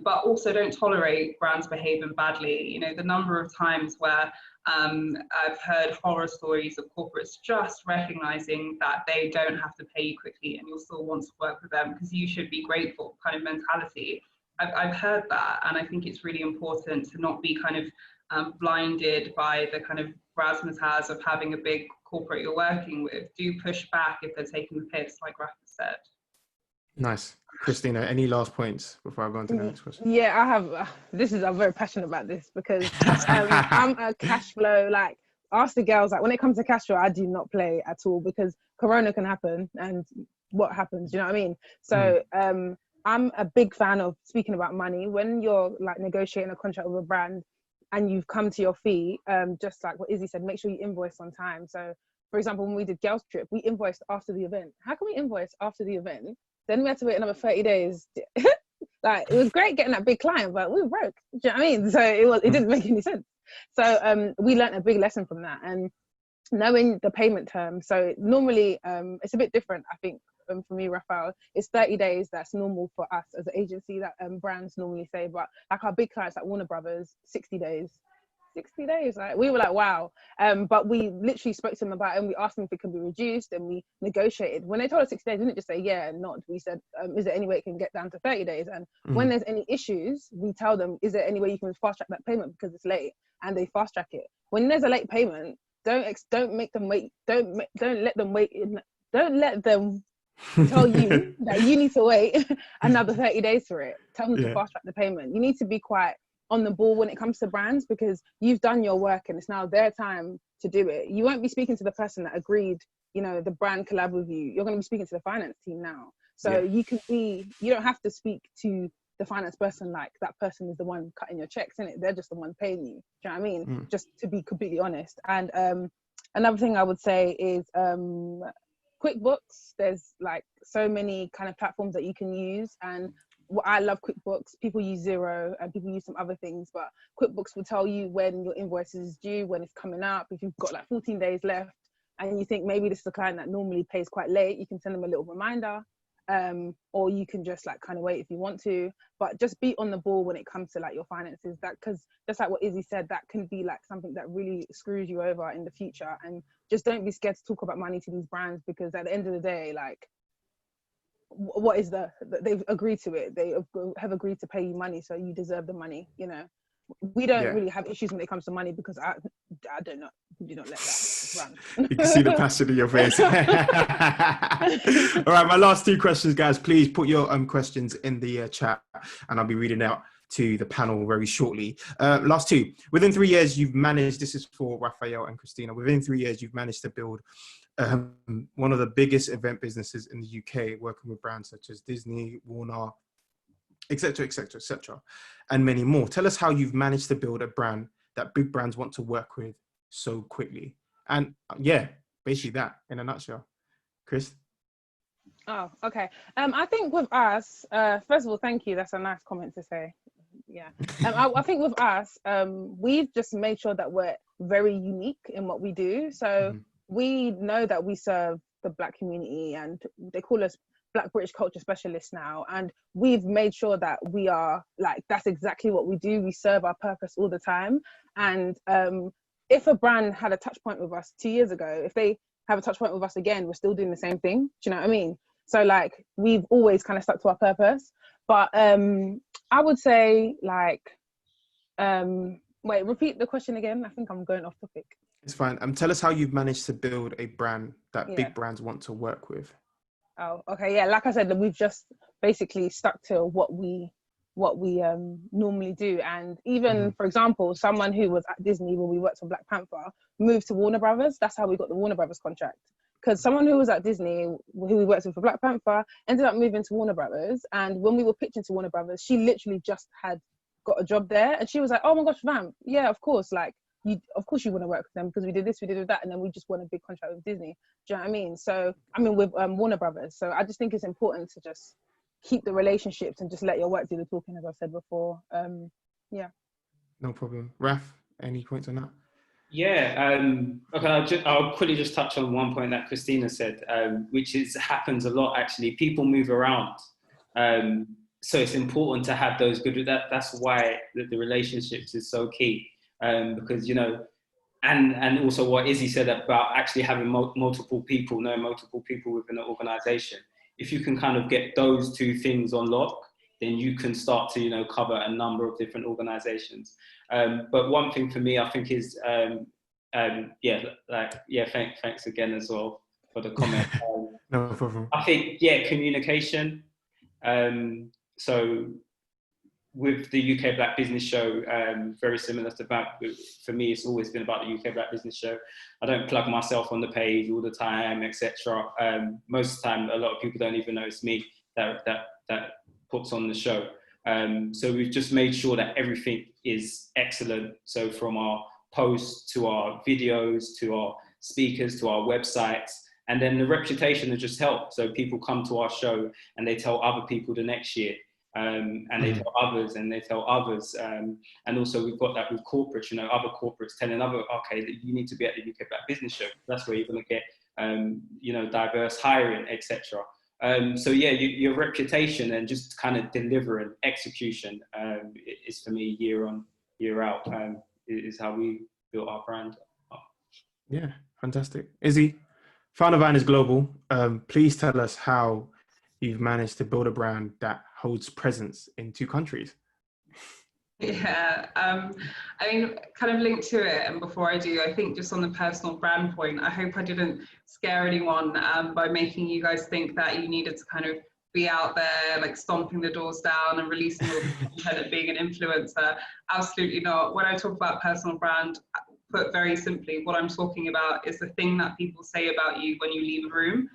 But also don't tolerate brands behaving badly. The number of times where I've heard horror stories of corporates just recognizing that they don't have to pay you quickly and you'll still want to work with them because you should be grateful kind of mentality. I've heard that, and I think it's really important to not be kind of blinded by the kind of razzmatazz of having a big corporate you're working with. Do push back if they're taking the piss, like Raphael said. Nice. Christina, any last points before I go on to the next question? Yeah, I have. I'm very passionate about this because I'm a cash flow, like, ask the girls, like, when it comes to cash flow, I do not play at all because Corona can happen and what happens, you know what I mean? So I'm a big fan of speaking about money. When you're like negotiating a contract with a brand and you've come to your fee, just like what Izzy said, make sure you invoice on time. So for example, when we did Girls Trip, we invoiced after the event. How can we invoice after the event? Then we had to wait another 30 days. Like, it was great getting that big client, but we were broke. Do you know what I mean? So it didn't make any sense. So we learned a big lesson from that, and knowing the payment term. So normally it's a bit different, I think, for me, Raphael. It's 30 days. That's normal for us as an agency that brands normally say. But like our big clients like Warner Brothers, 60 days. 60 days, like, we were like, wow. But we literally spoke to them about it, and we asked them if it could be reduced, and we negotiated. When they told us 60 days, we didn't just say yeah and not. We said, is there any way it can get down to 30 days? And when there's any issues, we tell them, is there any way you can fast track that payment because it's late? And they fast track it. When there's a late payment, don't make them wait. Don't let them wait. Don't let them tell you that you need to wait another 30 days for it. Tell them to fast track the payment. You need to be quite on the ball when it comes to brands, because you've done your work and it's now their time to do it. You won't be speaking to the person that agreed you know, the brand collab with you, you're going to be speaking to the finance team now. So you don't have to speak to the finance person like that person is the one cutting your checks, innit? They're just the one paying you. Do you know what I mean? Just to be completely honest. And another thing I would say is QuickBooks. There's like so many kind of platforms that you can use, and I love QuickBooks. People use Xero and people use some other things, but QuickBooks will tell you when your invoice is due, when it's coming up. If you've got like 14 days left and you think maybe this is a client that normally pays quite late, you can send them a little reminder, or you can just like kind of wait if you want to, but just be on the ball when it comes to like your finances. That, because just like what Izzy said, that can be like something that really screws you over in the future. And just don't be scared to talk about money to these brands, because at the end of the day, like, what is they've agreed to it. They have agreed to pay you money, so you deserve the money. You know, we don't really have issues when it comes to money, because I don't know, do not let that run. You can see the passion in your face. All right, my last two questions, guys. Please put your questions in the chat, and I'll be reading out to the panel very shortly. Last two. Within 3 years, you've managed. This is for Raphael and Christina. Within 3 years, you've managed to build one of the biggest event businesses in the UK, working with brands such as Disney, Warner, etc., etc., etc., and many more. Tell us how you've managed to build a brand that big brands want to work with so quickly. And basically that in a nutshell. Chris? Oh, okay. I think with us, first of all, thank you. That's a nice comment to say. Yeah. I think with us, we've just made sure that we're very unique in what we do. So we know that we serve the Black community, and they call us Black British culture specialists now. And we've made sure that we are like, that's exactly what we do. We serve our purpose all the time. And if a brand had a touch point with us 2 years ago, if they have a touch point with us again, we're still doing the same thing. Do you know what I mean? So like, we've always kind of stuck to our purpose. But I would say like, wait, repeat the question again. I think I'm going off topic. It's fine. Tell us how you've managed to build a brand that big brands want to work with. Oh, okay. Yeah, like I said, we've just basically stuck to what we normally do. And even, for example, someone who was at Disney when we worked on Black Panther moved to Warner Brothers. That's how we got the Warner Brothers contract. Because someone who was at Disney, who we worked with for Black Panther, ended up moving to Warner Brothers. And when we were pitching to Warner Brothers, she literally just had got a job there. And she was like, oh my gosh, VAMP. Yeah, of course. Like, of course you want to work with them, because we did this, we did that, and then we just won a big contract with Disney. Do you know what I mean? So, I mean, with Warner Brothers. So I just think it's important to just keep the relationships and just let your work do the talking, as I said before. Yeah. No problem. Raph, any points on that? Yeah. Okay. I'll quickly just touch on one point that Christina said, which happens a lot actually. People move around. So it's important to have those good. That's why the relationships is so key. Because, you know, and also what Izzy said about actually having multiple people within an organization. If you can kind of get those two things on lock, then you can start to, you know, cover a number of different organizations. But one thing for me, I think is, thanks again as well for the comment. No problem. I think, communication. So with the UK Black Business Show, very similar to VAMP. For me, it's always been about the UK Black Business Show. I don't plug myself on the page all the time, etc. Most of the time, a lot of people don't even know it's me that puts on the show. So we've just made sure that everything is excellent. So from our posts to our videos to our speakers to our websites, and then the reputation has just helped. So people come to our show and they tell other people the next year. And they tell others and they tell others, and also we've got that with corporates, you know, other corporates telling other, okay, that you need to be at the UK Black Business Show. That's where you're going to get, you know, diverse hiring, etc. So yeah, your reputation and just kind of delivering execution is for me year on, year out, is how we built our brand up. Yeah, fantastic. Izzy, Foundervine is global. Please tell us how you've managed to build a brand that holds presence in 2 countries. Yeah, I mean, kind of linked to it, and before I do, I think just on the personal brand point, I hope I didn't scare anyone by making you guys think that you needed to kind of be out there, like stomping the doors down and releasing all the content and being an influencer. Absolutely not. When I talk about personal brand, put very simply, what I'm talking about is the thing that people say about you when you leave a room.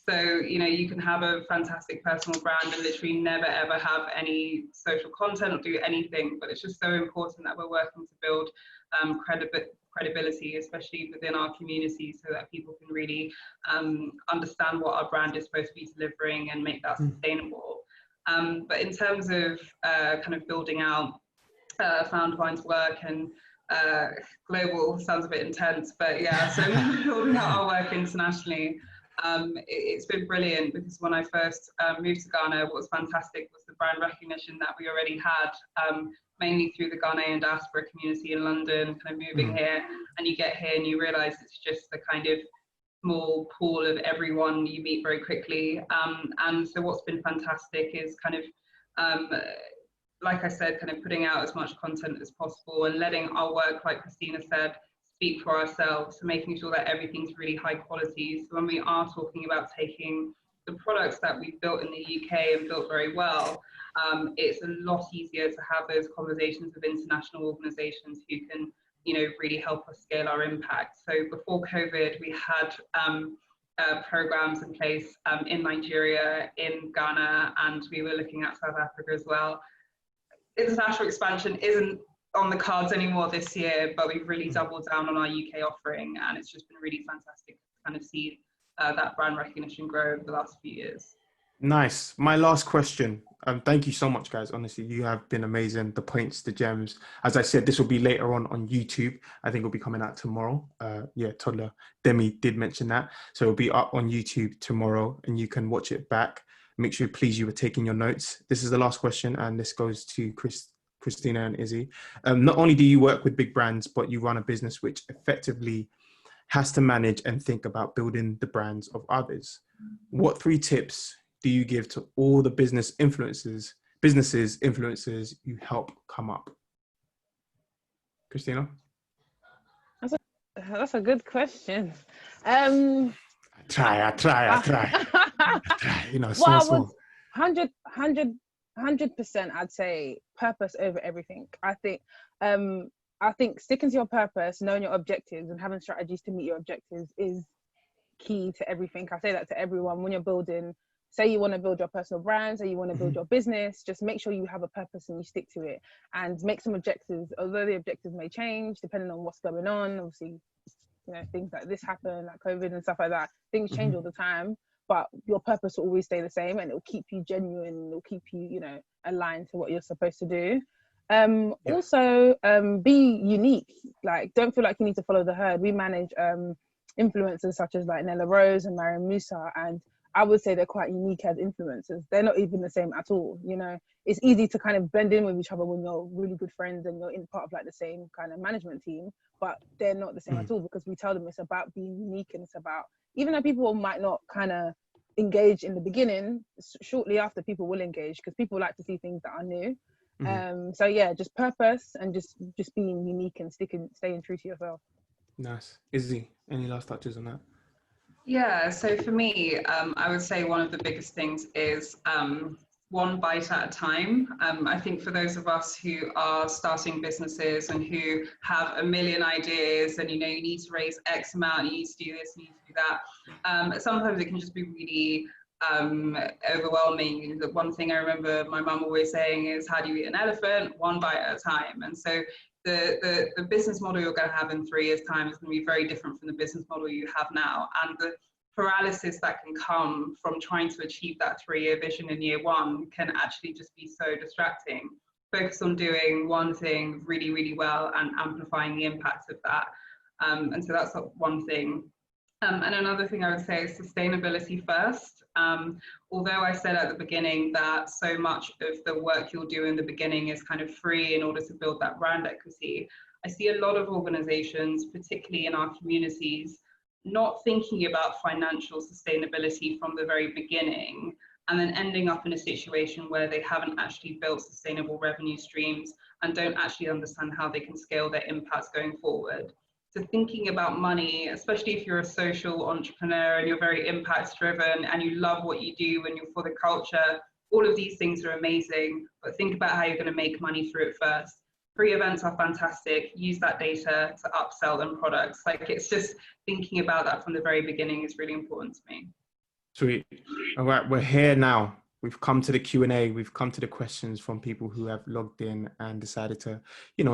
So, you know, you can have a fantastic personal brand and literally never ever have any social content or do anything, but it's just so important that we're working to build credibility, especially within our community, so that people can really understand what our brand is supposed to be delivering and make that sustainable. But in terms of kind of building out Foundervine's work and global sounds a bit intense, but yeah, so building out our work internationally, it's been brilliant, because when I first moved to Ghana, what was fantastic was the brand recognition that we already had, mainly through the Ghanaian diaspora community in London, kind of moving here, and you get here and you realize it's just the kind of small pool of everyone you meet very quickly. And so what's been fantastic is kind of, like I said, kind of putting out as much content as possible and letting our work, like Christina said, speak for ourselves, so making sure that everything's really high quality. So when we are talking about taking the products that we've built in the UK and built very well, it's a lot easier to have those conversations with international organizations who can, you know, really help us scale our impact. So before COVID, we had programs in place in Nigeria, in Ghana, and we were looking at South Africa as well. International expansion isn't on the cards anymore this year, but we've really doubled down on our UK offering, and it's just been really fantastic to kind of see that brand recognition grow over the last few years. Nice. My last question. Thank you so much, guys. Honestly, you have been amazing. The points, the gems. As I said, this will be later on YouTube. I think it'll be coming out tomorrow. Yeah, Toddler Demi did mention that. So it'll be up on YouTube tomorrow, and you can watch it back. Make sure, please, you were taking your notes. This is the last question, and this goes to Christina and Izzy. Not only do you work with big brands, but you run a business which effectively has to manage and think about building the brands of others. What 3 tips do you give to all the businesses, influencers you help come up? Christina? That's a good question. I try. You know, Well, 100% I'd say purpose over everything. I think sticking to your purpose, knowing your objectives and having strategies to meet your objectives is key to everything. I say that to everyone. When you're building, say you want to build your personal brand, say you want to build your business, just make sure you have a purpose and you stick to it, and make some objectives, although the objectives may change depending on what's going on. Obviously, you know, things like this happen, like COVID and stuff like that, things change all the time, but your purpose will always stay the same, and it'll keep you genuine, it'll keep you, you know, aligned to what you're supposed to do. Also, be unique. Like, don't feel like you need to follow the herd. We manage influencers such as like Nella Rose and Mariam Musa, and I would say they're quite unique as influencers. They're not even the same at all. You know, it's easy to kind of blend in with each other when you're really good friends and you're in part of like the same kind of management team, but they're not the same at all, because we tell them it's about being unique, and it's about, even though people might not kind of engage in the beginning, shortly after people will engage, because people like to see things that are new. So yeah, just purpose and just being unique and staying true to yourself. Nice. Izzy, any last touches on that? Yeah, so for me, I would say one of the biggest things is one bite at a time. I think for those of us who are starting businesses and who have a million ideas, and you know, you need to raise X amount, you need to do this, you need to do that. Sometimes it can just be really overwhelming. The one thing I remember my mum always saying is, how do you eat an elephant? One bite at a time. And so the business model you're going to have in 3 years' time is going to be very different from the business model you have now. And the paralysis that can come from trying to achieve that 3-year vision in year 1 can actually just be so distracting. Focus on doing one thing really, really well and amplifying the impact of that. And so that's one thing. And another thing I would say is sustainability first. Although I said at the beginning that so much of the work you'll do in the beginning is kind of free in order to build that brand equity, I see a lot of organizations, particularly in our communities, not thinking about financial sustainability from the very beginning, and then ending up in a situation where they haven't actually built sustainable revenue streams and don't actually understand how they can scale their impacts going forward. So thinking about money, especially if you're a social entrepreneur and you're very impact driven and you love what you do and you're for the culture, all of these things are amazing, but think about how you're going to make money through it first. free events are fantastic. Use that data to upsell them products. Like, it's just thinking about that from the very beginning is really important to me. Sweet. All right, we're here now. We've come to the Q&A. We've come to the questions from people who have logged in and decided to,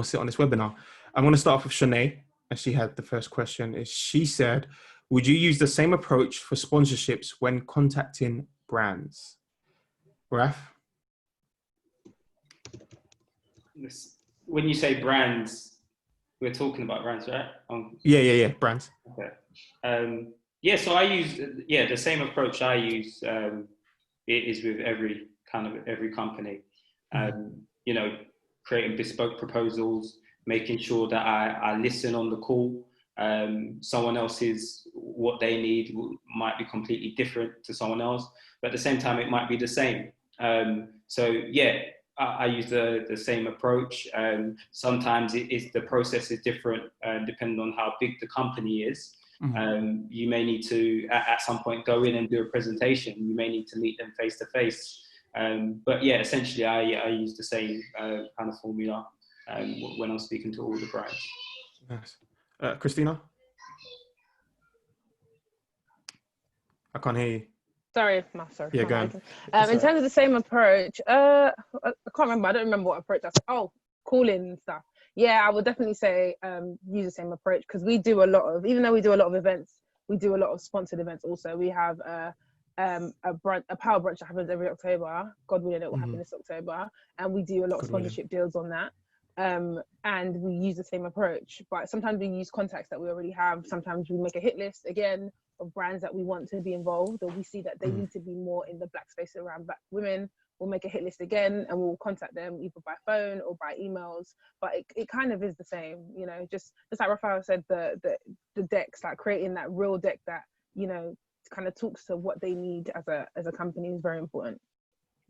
sit on this webinar. I'm going to start off with Shanae, as she had the first question. She said, would you use the same approach for sponsorships when contacting brands? Raph? When you say brands, we're talking about brands, right? Yeah, brands. Okay. So I use, the same approach I use is with every company. Creating bespoke proposals, making sure that I listen on the call. Someone else's, what they need might be completely different to someone else, but at the same time, it might be the same. I use the same approach. Sometimes the process is different depending on how big the company is. Mm-hmm. You may need to, at some point, go in and do a presentation. You may need to meet them face to face. Essentially, I use the same kind of formula when I'm speaking to all the brands. Nice. Christina? I can't hear you. Sorry. Yeah, go on. In terms of the same approach, I can't remember. I don't remember what approach I said. Oh, calling and stuff. Yeah, I would definitely say use the same approach, because we do a lot of, even though we do a lot of events, we do a lot of sponsored events also. We have a power brunch that happens every October. God willing, it will happen this October. And we do a lot of sponsorship deals on that. And we use the same approach. But sometimes we use contacts that we already have. Sometimes we make a hit list, again, of brands that we want to be involved, or we see that they need to be more in the Black space around Black women. We'll make a hit list again and we'll contact them either by phone or by emails. But it kind of is the same, just like Raphael said, the decks, like creating that real deck that, kind of talks to what they need as a company is very important.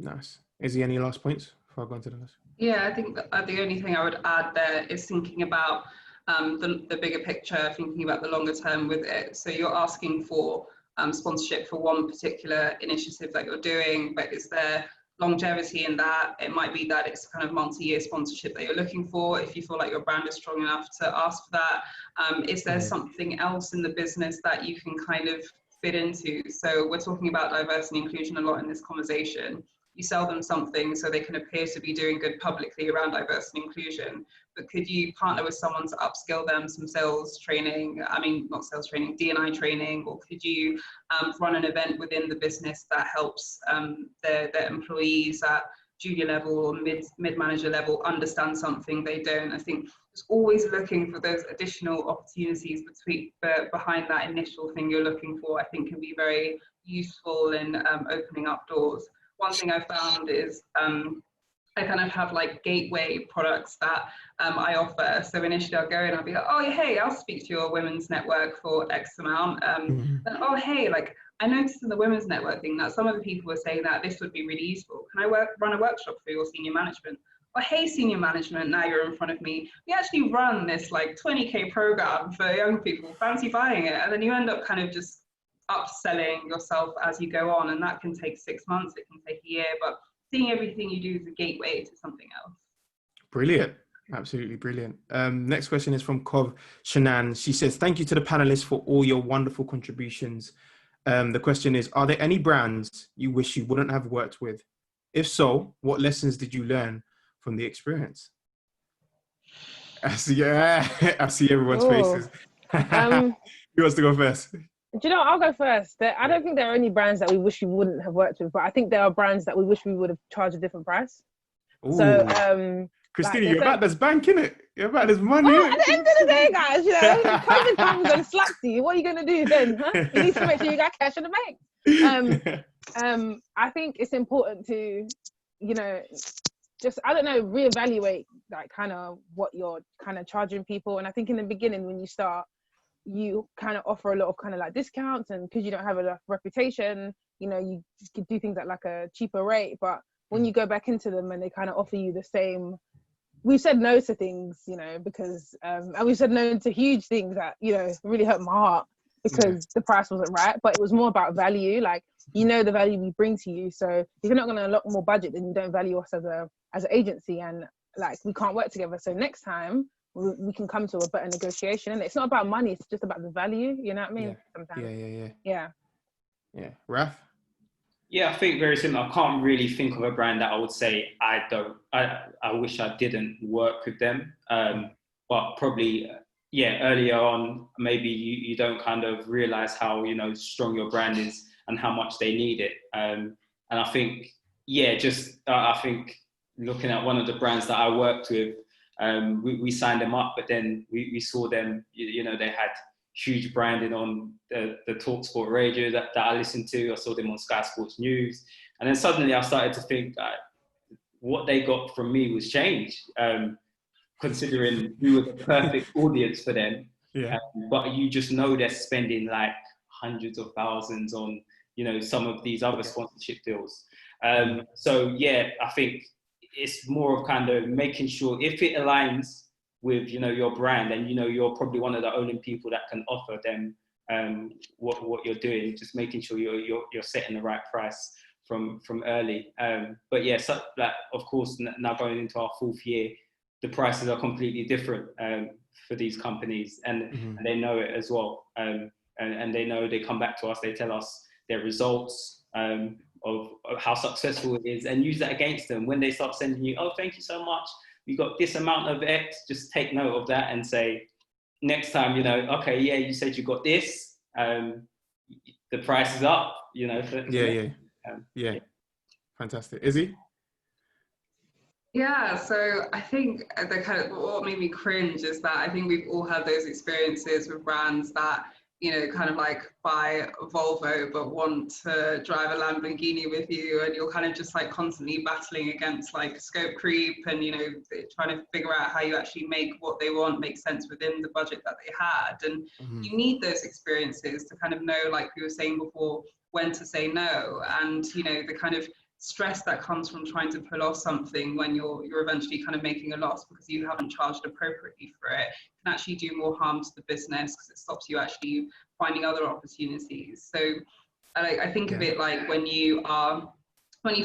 Nice. Izzy, any last points before I go into the list? Yeah, I think that the only thing I would add there is thinking about the bigger picture, thinking about the longer term with it. So you're asking for sponsorship for one particular initiative that you're doing, but is there longevity in that? It might be that it's kind of multi-year sponsorship that you're looking for. If you feel like your brand is strong enough to ask for that, is there something else in the business that you can kind of fit into? So we're talking about diversity and inclusion a lot in this conversation. You sell them something so they can appear to be doing good publicly around diversity and inclusion, but could you partner with someone to upskill them some sales training, not sales training, D&I training, or could you run an event within the business that helps their employees at junior level or mid-manager level understand something they don't? I think just always looking for those additional opportunities behind that initial thing you're looking for, I think can be very useful in opening up doors. One thing I found is I kind of have like gateway products that I offer. So initially I'll go in, I'll be like, oh, hey, I'll speak to your women's network for X amount. And, oh, hey, like I noticed in the women's network thing that some of the people were saying that this would be really useful. Can I run a workshop for your senior management? Or hey, senior management, now you're in front of me. We actually run this like 20K program for young people, fancy buying it. And then you end up kind of just upselling yourself as you go on, and that can take 6 months, it can take a year, but seeing everything you do is a gateway to something else. Brilliant. Absolutely brilliant. Next question is from Kov Shanan. She says, thank you to the panelists for all your wonderful contributions. The question is, are there any brands you wish you wouldn't have worked with? If so, what lessons did you learn from the experience? I see everyone's faces. Who wants to go first? Do you know, I'll go first. I don't think there are any brands that we wish we wouldn't have worked with, but I think there are brands that we wish we would have charged a different price. Ooh. So, Christina, you're about this bank, innit? You're about this money. Well, at the end of the day, guys, COVID comes and slaps you. What are you going to do then? Huh? You need to make sure you got cash in the bank. I think it's important to, just, reevaluate like kind of what you're kind of charging people. And I think in the beginning, when you start, you kind of offer a lot of kind of like discounts, and because you don't have a reputation, you just could do things at like a cheaper rate. But when you go back into them and they kind of offer you the same, we've said no to things, because and we've said no to huge things that really hurt my heart because the price wasn't right. But it was more about value, like the value we bring to you. So if you're not going to allot more budget, then you don't value us as an agency. And like we can't work together. So next time we can come to a better negotiation. And it's not about money, it's just about the value, you know what I mean? Sometimes. Yeah. Raph? Yeah, I think very similar. I can't really think of a brand that I would say I wish I didn't work with them. But probably, earlier on, maybe you don't kind of realize how, strong your brand is and how much they need it. And I think, I think looking at one of the brands that I worked with, we signed them up, but then we saw them, they had huge branding on the TalkSport radio that I listened to. I saw them on Sky Sports News. And then suddenly I started to think what they got from me was change, considering we were the perfect audience for them. Yeah. But you just know they're spending like hundreds of thousands on, some of these other sponsorship deals. So yeah, I think it's more of kind of making sure if it aligns with, your brand, and, you're probably one of the only people that can offer them what you're doing, just making sure you're setting the right price from early. But yeah, so that, of course, now going into our 4th year, the prices are completely different for these companies, and they know it as well. And they know, they come back to us, they tell us their results of how successful it is, and use that against them when they start sending you, oh, thank you so much, you got this amount of X, just take note of that and say, next time, okay, yeah, you said you got this, the price is up, Yeah. Fantastic. Izzy? Yeah, so I think the kind of what made me cringe is that I think we've all had those experiences with brands that, kind of like buy a Volvo but want to drive a Lamborghini with you, and you're kind of just like constantly battling against like scope creep and, trying to figure out how you actually make what they want make sense within the budget that they had. And you need those experiences to kind of know, like we were saying before, when to say no, and, the kind of stress that comes from trying to pull off something when you're eventually kind of making a loss because you haven't charged appropriately for it can actually do more harm to the business because it stops you actually finding other opportunities. So I think of it like when you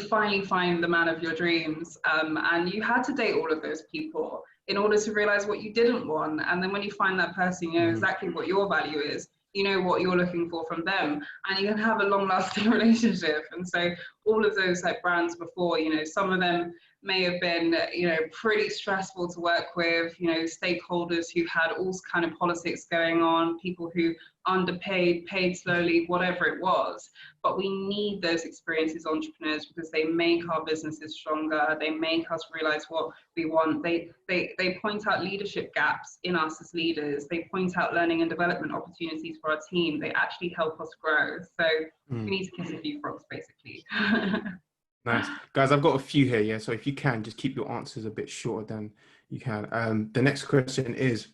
finally find the man of your dreams, and you had to date all of those people in order to realize what you didn't want, and then when you find that person, you know exactly what your value is, you know what you're looking for from them, and you can have a long-lasting relationship. And so all of those like brands before, some of them may have been, pretty stressful to work with, stakeholders who had all kind of politics going on, people who underpaid, paid slowly, whatever it was. But we need those experienced entrepreneurs because they make our businesses stronger. They make us realize what we want. They point out leadership gaps in us as leaders. They point out learning and development opportunities for our team. They actually help us grow. So we need to kiss a few frogs, basically. Nice. Guys, I've got a few here, yeah? So if you can, just keep your answers a bit shorter than you can. The next question is,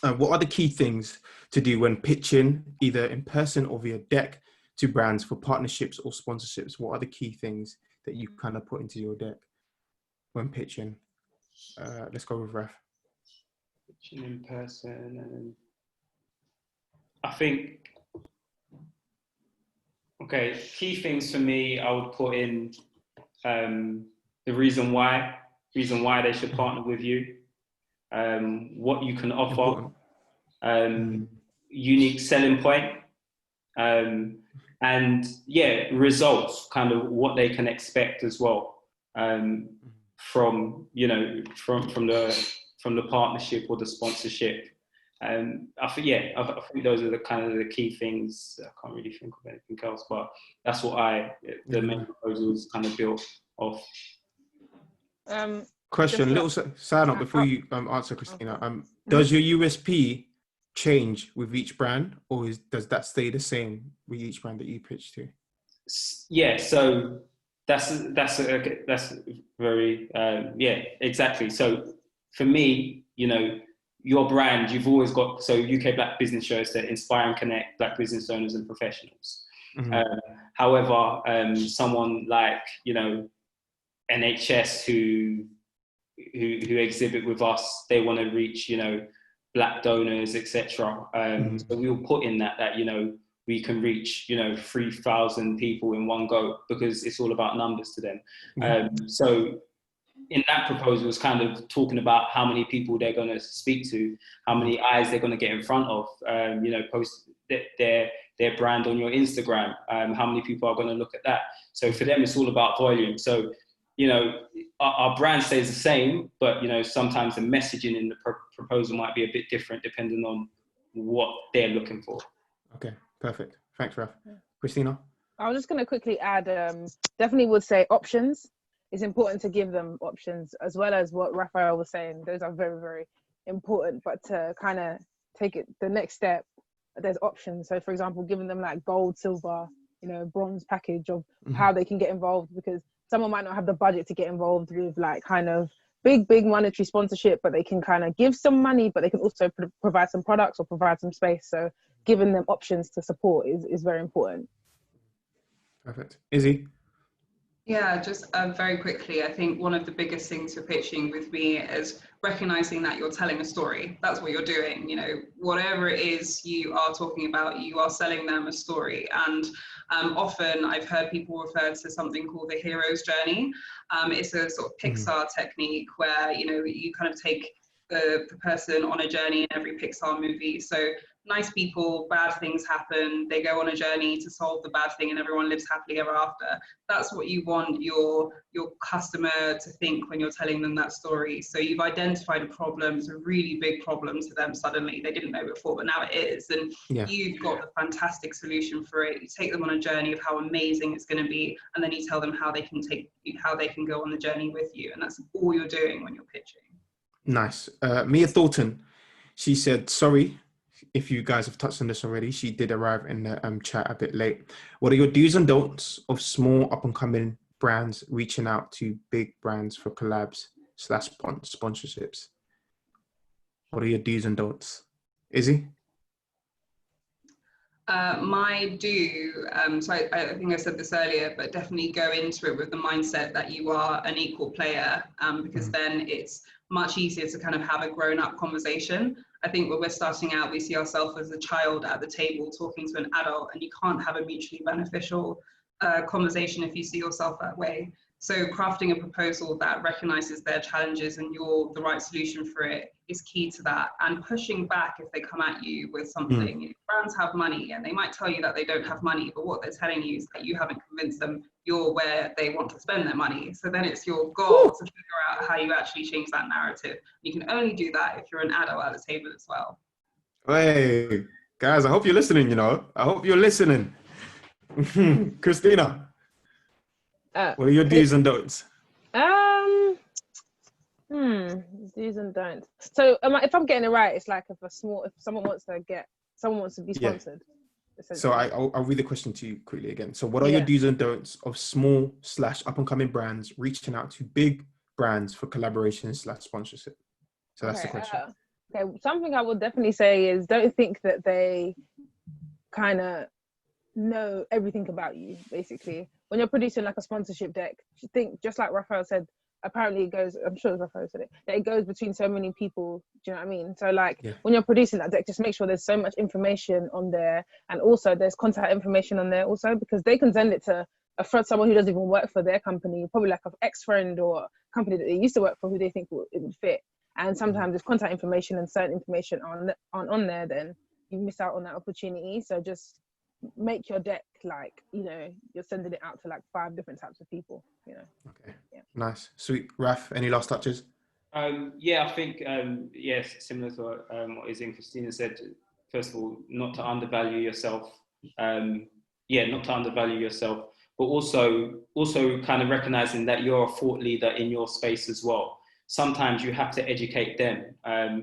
what are the key things to do when pitching, either in person or via deck, to brands for partnerships or sponsorships? What are the key things that you kind of put into your deck when pitching? Let's go with Raph. Pitching in person, and I think, okay, key things for me, I would put in the reason why they should partner with you, what you can offer, unique selling point, and results, kind of what they can expect as well, from the partnership or the sponsorship. I think those are the kind of the key things. I can't really think of anything else, but that's what the main proposal is kind of built off. Question, little side note before you answer, Christina. Does your USP change with each brand, or does that stay the same with each brand that you pitch to? Yeah, so that's very exactly. So for me, your brand, you've always got, so UK Black Business shows to inspire and connect Black business owners and professionals. However, someone like, NHS who exhibit with us, they want to reach, Black donors, etc. So we'll put in that we can reach, 3,000 people in one go, because it's all about numbers to them. So in that proposal is kind of talking about how many people they're going to speak to, how many eyes they're going to get in front of, you know, post their brand on your Instagram, how many people are going to look at that. So for them, it's all about volume. So, you know, our brand stays the same, but, you know, sometimes the messaging in the proposal might be a bit different depending on what they're looking for. Okay, perfect. Thanks, Raph. Christina? I was just going to quickly add, definitely would say options. It's important to give them options, as well as what Raphael was saying. Those are very, very important, but to kind of take it the next step, there's options. So for example, giving them like gold, silver, you know, bronze package of how they can get involved, because someone might not have the budget to get involved with like kind of big monetary sponsorship, but they can kind of give some money, but they can also provide some products or provide some space. So giving them options to support is very important. Perfect. Izzy? Yeah, just very quickly, I think one of the biggest things for pitching with me is recognizing that you're telling a story. That's what you're doing. You know, whatever it is you are talking about, you are selling them a story. And often I've heard people refer to something called the hero's journey. It's a sort of Pixar technique where, you know, you kind of take the person on a journey in every Pixar movie. So nice people, bad things happen, they go on a journey to solve the bad thing and everyone lives happily ever after. That's what you want your customer to think when you're telling them that story. So you've identified a problem, it's a really big problem to them suddenly. They didn't know before, but now it is. And you've got the fantastic solution for it. You take them on a journey of how amazing it's going to be, and then you tell them how they can go on the journey with you. And that's all you're doing when you're pitching. Nice. Mia Thornton, she said, sorry if you guys have touched on this already. She did arrive in the chat a bit late. What are your do's and don'ts of small up-and-coming brands reaching out to big brands for collabs / sponsorships? What are your do's and don'ts? Izzy? My do, so I think I said this earlier, but definitely go into it with the mindset that you are an equal player, because then it's much easier to kind of have a grown-up conversation. I think when we're starting out, we see ourselves as a child at the table talking to an adult, and you can't have a mutually beneficial conversation if you see yourself that way. So crafting a proposal that recognizes their challenges and you're the right solution for it is key to that. And pushing back if they come at you with something. You know, brands have money and they might tell you that they don't have money, but what they're telling you is that you haven't convinced them you're where they want to spend their money. So then it's your goal to figure out how you actually change that narrative. You can only do that if you're an adult at the table as well. Hey, guys, I hope you're listening, you know. I hope you're listening. Christina? What are your do's and don'ts? Do's and don'ts. So if I'm getting it right, it's like if someone wants to be sponsored. Yeah. So I'll read the question to you quickly again. So what are your do's and don'ts of small / up-and-coming brands reaching out to big brands for collaboration / sponsorship? So that's the question. Okay, something I would definitely say is don't think that they kind of know everything about you, basically. When you're producing like a sponsorship deck, think, just like Raphael said, apparently it goes, I'm sure Raphael said it, that it goes between so many people. Do you know what I mean? So like when you're producing that deck, just make sure there's so much information on there, and also there's contact information on there also, because they can send it to someone who doesn't even work for their company, probably like an ex-friend or a company that they used to work for who they think it would fit. And sometimes if contact information and certain information aren't on there, then you miss out on that opportunity. So just make your deck like, you know, you're sending it out to like 5 different types of people, you know. Okay. Nice. Sweet. Raph, any last touches? I think yes, similar to what Izzy and Christina said. First of all, not to undervalue yourself. Not to undervalue yourself, but also kind of recognizing that you're a thought leader in your space as well. Sometimes you have to educate them.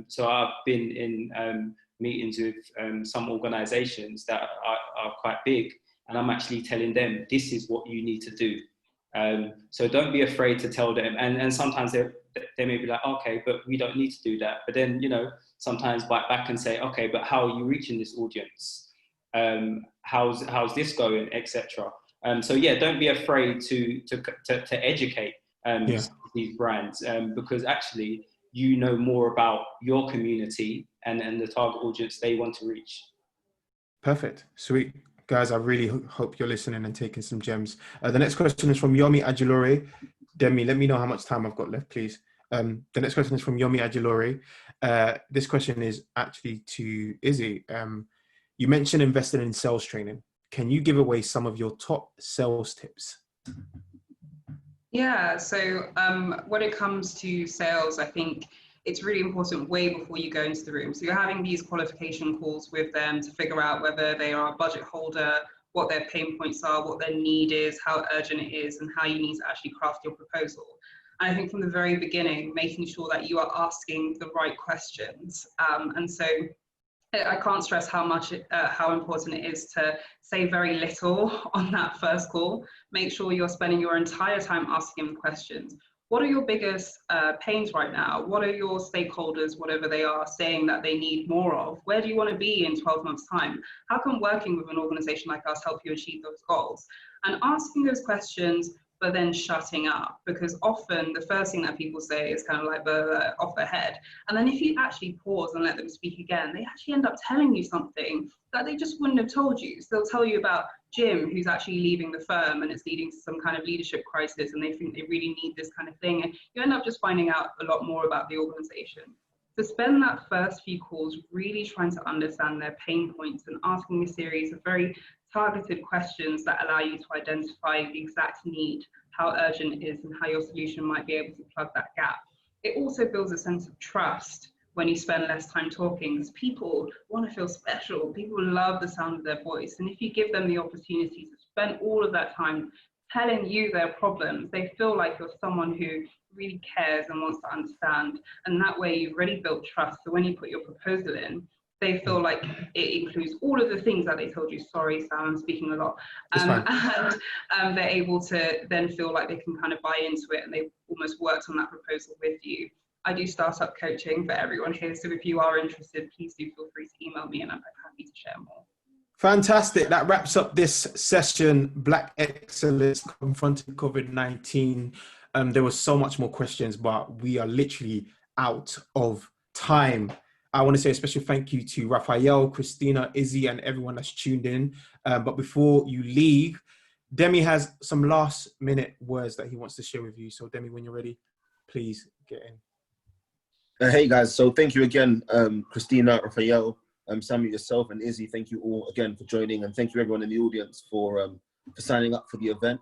So I've been in meetings with some organizations that are quite big, and I'm actually telling them, this is what you need to do. So don't be afraid to tell them. And sometimes they may be like, okay, but we don't need to do that. But then, you know, sometimes bite back and say, okay, but how are you reaching this audience? How's this going, etc. So yeah, don't be afraid to educate these brands, because actually you know more about your community and the target audience they want to reach. Perfect. Sweet. Guys, I really hope you're listening and taking some gems. The next question is from Yomi Ajulore. Demi, let me know how much time I've got left, please. The next question is from Yomi Ajilore. This question is actually to Izzy. You mentioned investing in sales training. Can you give away some of your top sales tips? Yeah, so when it comes to sales, I think it's really important way before you go into the room. So you're having these qualification calls with them to figure out whether they are a budget holder, what their pain points are, what their need is, how urgent it is, and how you need to actually craft your proposal. And I think from the very beginning, making sure that you are asking the right questions. And so I can't stress how important it is to say very little on that first call. Make sure you're spending your entire time asking them questions. What are your biggest pains right now? What are your stakeholders, whatever they are, saying that they need more of? Where do you want to be in 12 months' time? How can working with an organization like us help you achieve those goals? And asking those questions, but then shutting up, because often the first thing that people say is kind of like off their head. And then if you actually pause and let them speak again, they actually end up telling you something that they just wouldn't have told you. So they'll tell you about Jim, who's actually leaving the firm and it's leading to some kind of leadership crisis and they think they really need this kind of thing. And you end up just finding out a lot more about the organization. To spend that first few calls really trying to understand their pain points and asking a series of very targeted questions that allow you to identify the exact need, how urgent it is, and how your solution might be able to plug that gap. It also builds a sense of trust when you spend less time talking, because people want to feel special. People love the sound of their voice. And if you give them the opportunity to spend all of that time telling you their problems, they feel like you're someone who really cares and wants to understand. And that way you've already built trust. So when you put your proposal in, they feel like it includes all of the things that they told you. Sorry, Sam, I'm speaking a lot. And they're able to then feel like they can kind of buy into it and they've almost worked on that proposal with you. I do startup coaching for everyone here. So if you are interested, please do feel free to email me and I'm happy to share more. Fantastic. That wraps up this session, Black Excellence Confronting COVID-19. There was so much more questions, but we are literally out of time. I want to say a special thank you to Raphael, Christina, Izzy, and everyone that's tuned in. But before you leave, Demi has some last minute words that he wants to share with you. So Demi, when you're ready, please get in. Hey guys, so thank you again, Christina, Raphael, Sammy, yourself, and Izzy. Thank you all again for joining, and thank you everyone in the audience for signing up for the event.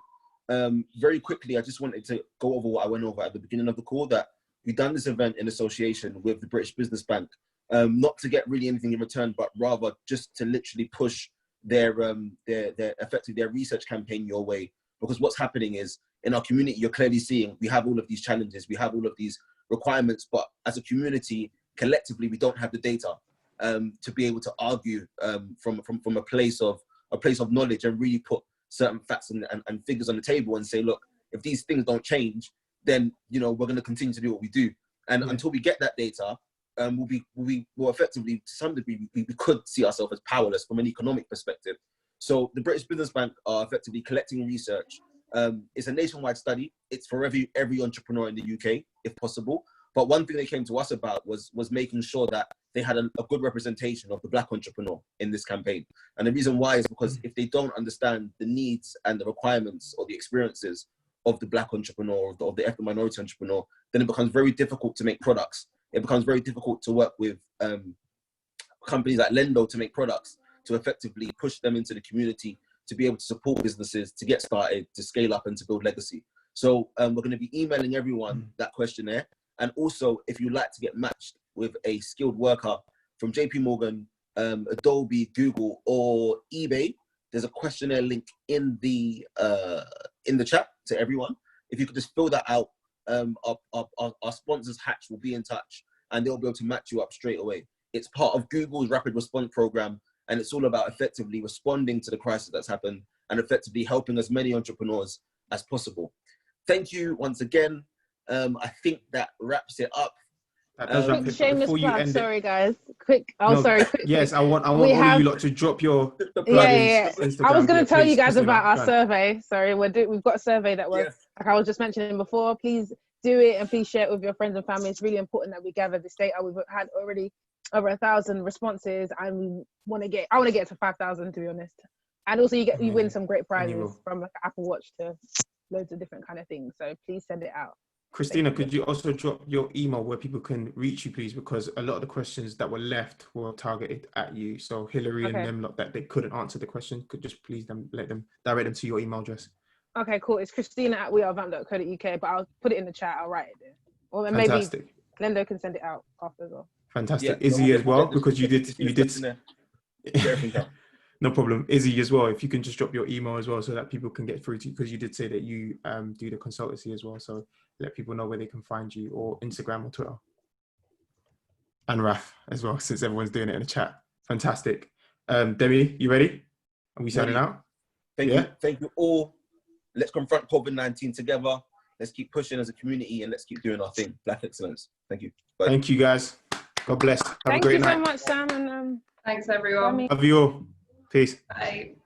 Very quickly, I just wanted to go over what I went over at the beginning of the call, that we've done this event in association with the British Business Bank, not to get really anything in return, but rather just to literally push their effectively their research campaign your way. Because what's happening is, in our community, you're clearly seeing we have all of these challenges, we have all of these requirements, but as a community, collectively, we don't have the data to be able to argue from a place of knowledge and really put certain facts and figures on the table and say, look, if these things don't change, then we're going to continue to do what we do. And until we get that data, we'll effectively, to some degree, we could see ourselves as powerless from an economic perspective. So the British Business Bank are effectively collecting research. It's a nationwide study. It's for every entrepreneur in the UK, if possible. But one thing they came to us about was making sure that they had a good representation of the Black entrepreneur in this campaign. And the reason why is because if they don't understand the needs and the requirements or the experiences of the Black entrepreneur or the ethnic minority entrepreneur, then it becomes very difficult to make products. It becomes very difficult to work with companies like Lendo to make products, to effectively push them into the community, to be able to support businesses, to get started, to scale up and to build legacy. So we're going to be emailing everyone that questionnaire. And also, if you'd like to get matched with a skilled worker from JP Morgan, Adobe, Google, or eBay, there's a questionnaire link in the chat to everyone. If you could just fill that out, our sponsors Hatch will be in touch and they'll be able to match you up straight away. It's part of Google's rapid response program, and it's all about effectively responding to the crisis that's happened and effectively helping as many entrepreneurs as possible. Thank you once again. I think that wraps it up. That does wrap it. Shameless Before you plug, end sorry it, guys. Quick. Yes, I want all of you lot to drop your Yeah. Instagram. I was going to tell you guys Christina, about our survey. Sorry, we've got a survey that was, like I was just mentioning before. Please do it and please share it with your friends and family. It's really important that we gather this data. We've had already over 1,000 responses, and I want to get to 5,000, to be honest. And also, you win some great prizes from like Apple Watch to loads of different kind of things. So please send it out. Christina, could you also drop your email where people can reach you, please? Because a lot of the questions that were left were targeted at you. So Hillary and them, not that they couldn't answer the question, could just please let them direct them to your email address. Okay, cool. It's Christina@wearevamp.co.uk, but I'll put it in the chat. I'll write it there. Or then maybe Glendo can send it out after as well. Fantastic. Yeah, Izzy as well, because you did. No problem. Izzy as well, if you can just drop your email as well so that people can get through to you, because you did say that you do the consultancy as well. So let people know where they can find you, or Instagram or Twitter. And Raph as well, since everyone's doing it in the chat. Fantastic. Demi, you ready? Are we signing out? Thank you. Thank you all. Let's confront COVID-19 together. Let's keep pushing as a community, and let's keep doing our thing. Black excellence. Thank you. Bye. Thank you, guys. God bless. Have a great night. Thank you so much, Sam. And thanks, everyone. Love you all. Peace. Bye.